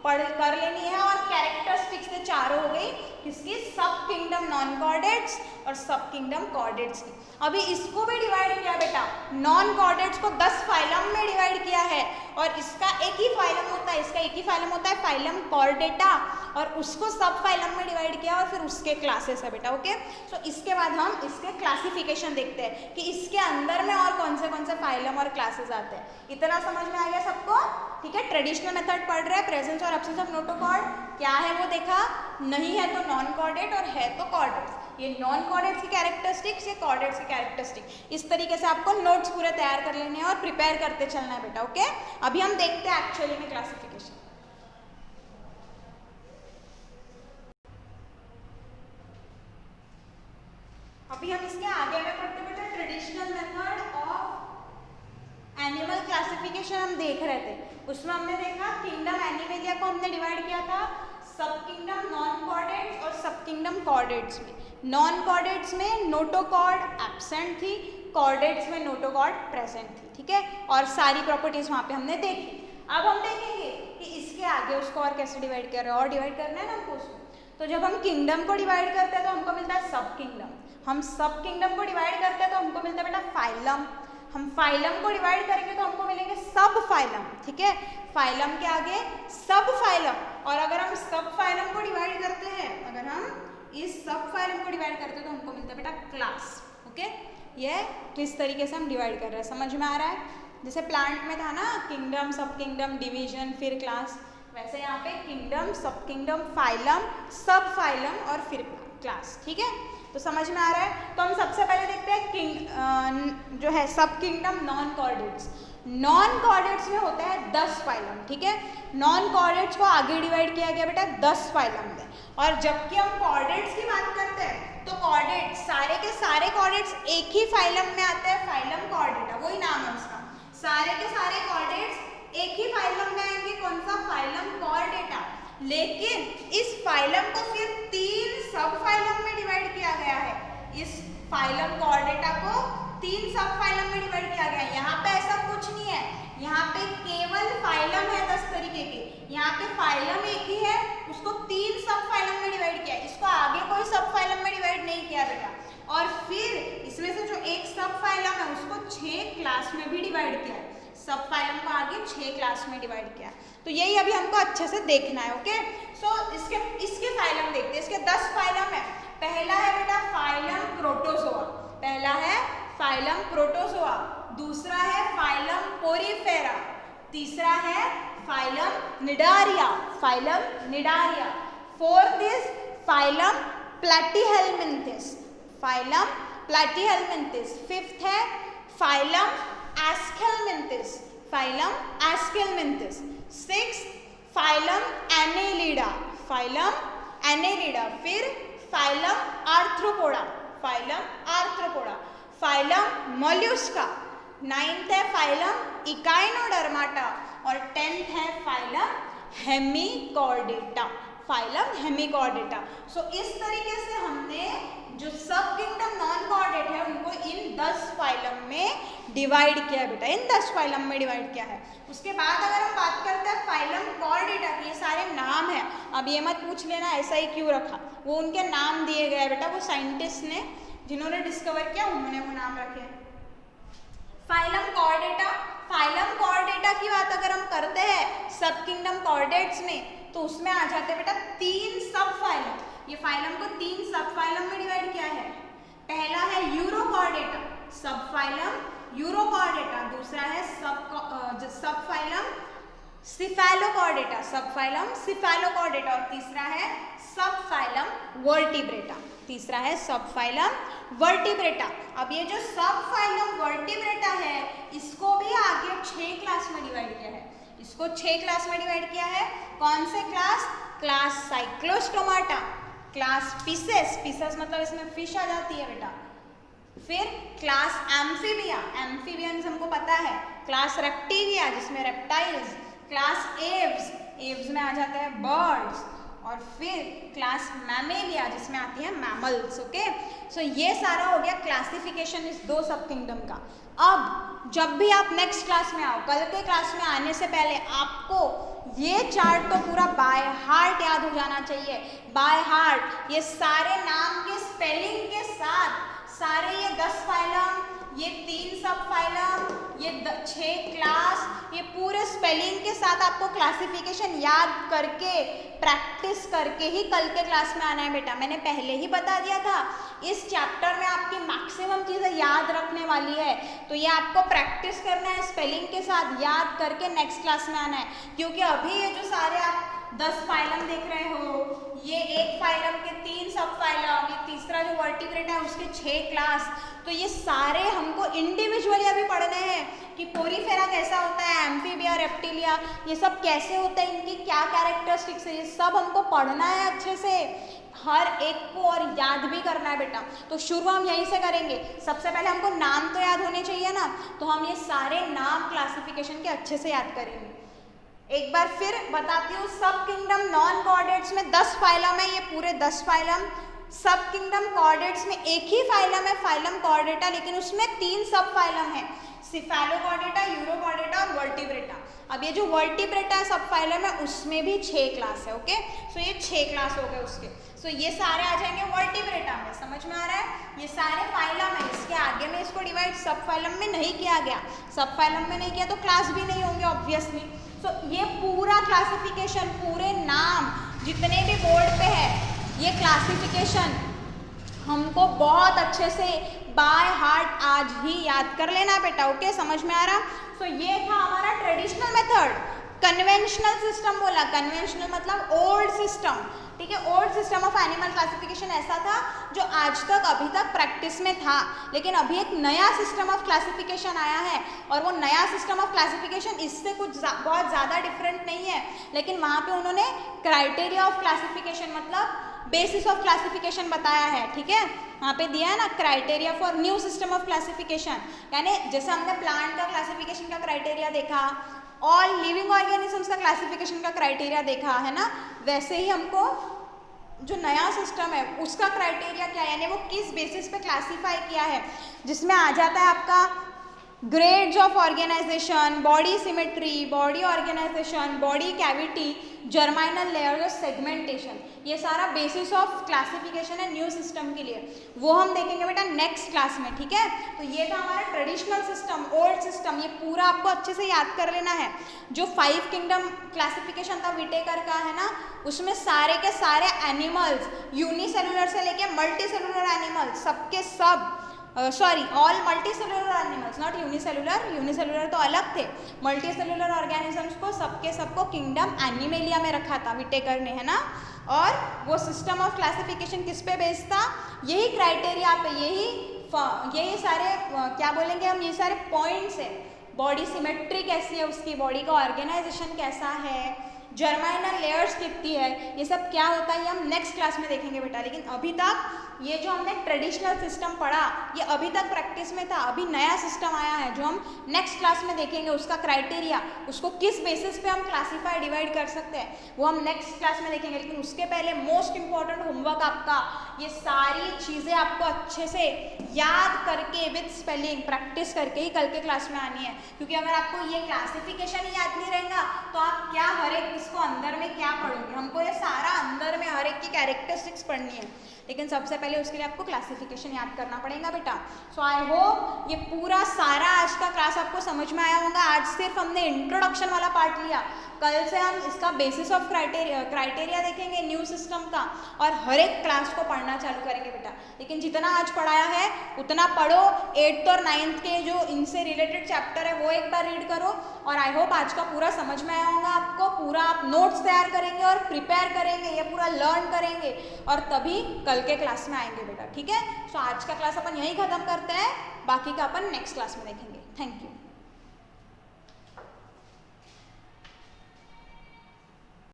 कर लेनी है, और कैरेक्टरिस्टिक्स से चारों हो गई किसकी, सब किंगडम नॉन कॉर्डेट्स और सब किंगडम कॉर्डेट्स की। अभी इसको भी डिवाइड किया बेटा, नॉन कॉर्डेट्स को 10 फाइलम में डिवाइड किया है, और इसका एक ही फाइलम होता है, इसका एक ही फाइलम होता है फाइलम कॉर्डेटा, और उसको सब फाइलम में डिवाइड किया और फिर उसके क्लासेस है बेटा। ओके, सो इसके बाद हम इसके क्लासिफिकेशन देखते हैं कि इसके अंदर में और कौन से फाइलम और क्लासेस आते हैं। इतना समझ में आ गया सबको, ठीक है। ट्रेडिशनल मेथड पढ़ रहे हैं, प्रेजेंस और एब्सेंस ऑफ नोटोकॉर्ड क्या है वो देखा, नहीं है तो नॉन कॉर्डेट और है तो कॉर्डेट्स। ये नॉन कॉर्डेट्स की कैरेक्टरिस्टिक्स, ये कॉर्डेट्स की कैरेक्टरिस्टिक, इस तरीके से आपको नोट्स पूरे तैयार कर लेने हैं और प्रिपेयर करते चलना है बेटा। ओके, अभी हम देखते हैं एक्चुअली में क्लासिफिकेशन। अभी हम इसके आगे में पढ़ते बेटा traditional method of animal classification हम देख रहे थे, उसमें हमने देखा किंगडम एनिमेलिया को हमने डिवाइड किया था सब किंगडम नॉन कॉर्डेट्स और सब किंगडम कॉर्डेट्स में। नॉन कॉर्डेट्स में नोटोकॉर्ड एब्सेंट थी, कॉर्डेट्स में नोटोकॉर्ड प्रेजेंट थी, ठीक है, और सारी प्रॉपर्टीज वहां पे हमने देखी। अब हम देखेंगे कि इसके आगे उसको और कैसे डिवाइड कर रहे हैं, और डिवाइड करना है ना हमको उसको। तो जब हम किंगडम को डिवाइड करते हैं तो हमको मिलता है सब किंगडम, हम सब किंगडम को डिवाइड करते हैं तो हमको मिलता है बेटा फाइलम, हम फाइलम को डिवाइड करेंगे तो हमको मिलेंगे सब फाइलम, ठीक है, फाइलम के आगे सब फाइलम। और अगर हम सब फाइलम को डिवाइड करते हैं, अगर हम इस सब फाइलम को डिवाइड करते हैं तो हमको मिलता है बेटा क्लास। ओके, ये तो इस तरीके से हम डिवाइड कर रहे हैं, समझ में आ रहा है। जैसे प्लांट में था ना किंगडम, सब किंगडम, डिवीजन, फिर क्लास, वैसे यहाँ पे किंगडम, सब किंगडम, फाइलम, सब फाइलम और फिर क्लास, ठीक है। तो समझ में आ रहा है। तो हम सबसे पहले देखते हैं जो है सब kingdom non chordates. Non chordates में होता है 10 फाइलम, ठीक है। नॉन कॉर्डेट्स को आगे डिवाइड किया गया बेटा 10 फाइलम में, और जबकि हम कॉर्डेट्स की बात करते हैं तो कॉर्डेट्स सारे के सारे कॉर्डेट्स एक ही फाइलम में आते हैं, फाइलम कॉर्डेटा, वही नाम है उसका। सारे के सारे कॉर्डेट्स एक ही फाइलम में आएंगे, कौन सा, फाइलम कॉर्डेटा। लेकिन इस फाइलम को फिर 3 सब फाइलम में डिवाइड किया गया है। इस फाइलम कॉर्डेटा को 3 सब फाइलम में डिवाइड किया गया है। यहाँ पे ऐसा कुछ नहीं है, यहाँ पे केवल फाइलम है 10 तरीके के, यहाँ पे फाइलम एक ही है, उसको 3 सब फाइलम में डिवाइड किया, इसको आगे कोई सब फाइलम में डिवाइड नहीं किया बेटा। और फिर इसमें से जो एक सब फाइलम है उसको 6 क्लास में भी डिवाइड किया है, सब फाइलम को आगे 6 क्लास में डिवाइड किया। तो यही अभी हमको अच्छे से देखना है। ओके, सो इसके फाइलम देखते हैं। इसके 10 फाइलम है। पहला है बेटा फाइलम प्रोटोजोआ, पहला है फाइलम प्रोटोजोआ, दूसरा है फाइलम पोरीफेरा, तीसरा है phylum Cnidaria, phylum Cnidaria, fourth is phylum Platyhelminthes, phylum Platyhelminthes, fifth है phylum Aschelminthes, phylum Aschelminthes, sixth phylum Annelida, phylum Annelida, फिर phylum Arthropoda, phylum Arthropoda, phylum Mollusca, 9th है phylum Echinodermata, और 10th है phylum Hemichordata, phylum Hemichordata. So इस तरीके से हमने जो सब किंगडम नॉन कॉर्डेट है उनको इन 10 फाइलम में डिवाइड किया बेटा, इन 10 फाइलम में डिवाइड किया है। उसके बाद अगर हम बात करते हैं फाइलम कॉर्डेटा की, ये सारे नाम है, अब ये मत पूछ लेना ऐसा ही क्यों रखा, वो उनके नाम दिए गए बेटा, वो साइंटिस्ट ने जिन्होंने डिस्कवर किया उन्होंने वो नाम रखे हैं। फाइलम कॉर्डेटा, फाइलम कॉर्डेटा की बात अगर हम करते हैं सब किंगडम कॉर्डेट्स में तो उसमें आ जाते हैं बेटा 3 सब फाइलम। ये फाइलम को 3 सब फाइलम में डिवाइड किया है। पहला है यूरोकॉर्डेटा, सब फाइलम यूरोकॉर्डेटा, दूसरा है सब फाइलम सिफेलोकॉर्डेटा, सब फाइलम सिफेलोकॉर्डेटा, और तीसरा है सब फाइलम वर्टिब्रेटा, तीसरा है सब फाइलम वर्टिब्रेटा। अब ये जो सब फाइलम वर्टिब्रेटा है इसको भी आगे 6 क्लास में डिवाइड किया है, इसको 6 क्लास में डिवाइड किया है। कौन से class, class cyclostomata, class pisces, pisces मतलब इसमें फिश आ जाती है बेटा, फिर क्लास एम्फीबिया, एम्फीबियंस हमको पता है, क्लास रेप्टिलिया जिसमें रेप्टाइल्स, क्लास एव्स, एव्स में आ जाता है बर्ड्स, और फिर क्लास मैमेलिया जिसमें आती है मैमल्स। ओके, सो ये सारा हो गया क्लासिफिकेशन इस 2 सब किंगडम का। अब जब भी आप नेक्स्ट क्लास में आओ, कल के क्लास में आने से पहले आपको ये चार्ट तो पूरा बाय हार्ट याद हो जाना चाहिए, बाय हार्ट, ये सारे नाम के स्पेलिंग के साथ, सारे ये 10 फाइलम, ये 3 सब फाइलम, ये 6 क्लास, ये पूरे स्पेलिंग के साथ आपको क्लासिफिकेशन याद करके प्रैक्टिस करके ही कल के क्लास में आना है बेटा। मैंने पहले ही बता दिया था इस चैप्टर में आपकी मैक्सिमम चीज़ें याद रखने वाली है, तो ये आपको प्रैक्टिस करना है स्पेलिंग के साथ, याद करके नेक्स्ट क्लास में आना है। क्योंकि अभी ये जो सारे आप 10 फाइलम देख रहे हो, ये एक फाइलम के 3 सब फाइलम, ये तीसरा जो वर्टिब्रेटा है उसके 6 क्लास, तो ये सारे हमको इंडिविजुअली अभी पढ़ने हैं कि पोरीफेरा कैसा होता है, एम्फीबिया, रेप्टिलिया, ये सब कैसे होता है, इनकी क्या कैरेक्टरिस्टिक्स है, ये सब हमको पढ़ना है अच्छे से, हर एक को, और याद भी करना है बेटा। तो शुरू हम यहीं से करेंगे। सबसे पहले हमको नाम तो याद होने चाहिए ना, तो हम ये सारे नाम क्लासिफिकेशन के अच्छे से याद करेंगे। एक बार फिर बताती हूँ, सब किंगडम नॉन कोऑर्डिनेट्स में 10 फाइलम है, ये पूरे 10 फाइलम। सब किंगडम कोऑर्डिनेट्स में एक ही फाइलम है, फाइलम कॉर्डेटा, लेकिन उसमें 3 सब फाइलम है, सिफेलोकॉर्डेटा, यूरोकॉर्डेटा और वर्टिब्रेटा। अब ये जो वर्टिब्रेटा है सब फाइलम है, उसमें भी 6 क्लास है। ओके, सो ये 6 क्लास हो गए उसके। सो ये सारे आ जाएंगे वर्टिब्रेटा में, समझ में आ रहा है? ये सारे फाइलम है, इसके आगे में इसको डिवाइड सब फाइलम में नहीं किया गया, सब फाइलम में नहीं किया तो क्लास भी नहीं होंगे ऑब्वियसली। सो ये पूरा क्लासिफिकेशन, पूरे नाम जितने भी बोर्ड पे है, ये क्लासिफिकेशन हमको बहुत अच्छे से बाय हार्ट आज ही याद कर लेना बेटा। ओके, समझ में आ रहा? सो ये था हमारा ट्रेडिशनल मेथड। कन्वेंशनल सिस्टम बोला, कन्वेंशनल मतलब ओल्ड सिस्टम, ठीक है। Old system of animal classification ऐसा था जो आज तक अभी तक प्रैक्टिस में था, लेकिन अभी एक नया सिस्टम ऑफ क्लासिफिकेशन आया है, और वो नया सिस्टम ऑफ क्लासिफिकेशन इससे कुछ बहुत ज़्यादा डिफरेंट नहीं है, लेकिन वहाँ पे उन्होंने क्राइटेरिया ऑफ क्लासिफिकेशन मतलब बेसिस ऑफ क्लासिफिकेशन बताया है, ठीक है। वहाँ पे दिया है ना criteria for new system of classification, यानी जैसे हमने प्लांट का क्लासिफिकेशन का क्राइटेरिया देखा, ऑल लिविंग ऑर्गेनिजम्स का क्लासिफिकेशन का क्राइटेरिया देखा है ना, वैसे ही हमको जो नया सिस्टम है उसका क्राइटेरिया क्या है, यानी वो किस बेसिस पे क्लासीफाई किया है, जिसमें आ जाता है आपका grades of organization, body symmetry, body organization, body cavity, germinal layer और सेगमेंटेशन, ये सारा बेसिस ऑफ क्लासिफिकेशन है न्यू सिस्टम के लिए। वो हम देखेंगे बेटा नेक्स्ट क्लास में, ठीक है। तो ये था हमारा ट्रेडिशनल सिस्टम, ओल्ड सिस्टम, ये पूरा आपको अच्छे से याद कर लेना है। जो 5 किंगडम क्लासिफिकेशन था विटेकर का है ना, उसमें सारे के सारे एनिमल्स, यूनिसेलुलर से लेके मल्टी सेलुलर एनिमल्स, सबके सब all multi cellular animals, not unicellular, unicellular तो अलग थे, मल्टी सेलुलर ऑर्गेनिजम्स को सबके सबको किंगडम एनिमेलिया में रखा था विटेकर ने, है ना। और वो सिस्टम ऑफ क्लासिफिकेशन किस पे बेस्ड था, यही क्राइटेरिया पे, यही सारे क्या बोलेंगे हम, ये सारे पॉइंट्स है। बॉडी सिमेट्री कैसी है उसकी, बॉडी का ऑर्गेनाइजेशन कैसा है, जर्माइनल लेयर्स कितनी है, ये सब क्या होता है ये हम नेक्स्ट क्लास में देखेंगे बेटा। लेकिन अभी तक ये जो हमने ट्रेडिशनल सिस्टम पढ़ा ये अभी तक प्रैक्टिस में था, अभी नया सिस्टम आया है जो हम नेक्स्ट क्लास में देखेंगे, उसका क्राइटेरिया, उसको किस बेसिस पे हम क्लासीफाई डिवाइड कर सकते हैं वो हम नेक्स्ट क्लास में देखेंगे। लेकिन उसके पहले मोस्ट इंपॉर्टेंट होमवर्क आपका, ये सारी चीज़ें आपको अच्छे से याद करके विद स्पेलिंग प्रैक्टिस करके ही कल के क्लास में आनी है, क्योंकि अगर आपको ये क्लासिफिकेशन ही याद नहीं रहेगा तो आप क्या हर एक इसको अंदर में क्या पढ़ोगे, हमको ये सारा अंदर में हर एक की कैरेक्टरिस्टिक्स पढ़नी है, लेकिन सबसे पहले उसके लिए आपको क्लासिफिकेशन याद करना पड़ेगा बेटा। सो आई होप ये पूरा सारा आज का क्लास आपको समझ में आया होगा। आज सिर्फ हमने इंट्रोडक्शन वाला पार्ट लिया, कल से हम इसका बेसिस ऑफ क्राइटेरिया देखेंगे न्यू सिस्टम का, और हर एक क्लास को पढ़ना चालू करेंगे बेटा। लेकिन जितना आज पढ़ाया है उतना पढ़ो, 8th और 9th के जो इनसे रिलेटेड चैप्टर है वो एक बार रीड करो, और आई होप आज का पूरा समझ में आया होगा आपको। पूरा आप नोट्स तैयार करेंगे और प्रिपेयर करेंगे, ये पूरा लर्न करेंगे, और तभी कल के क्लास में आएंगे बेटा, ठीक है। सो आज का क्लास अपन यहीं ख़त्म करते हैं, बाकी का अपन नेक्स्ट क्लास में देखेंगे। Thank you.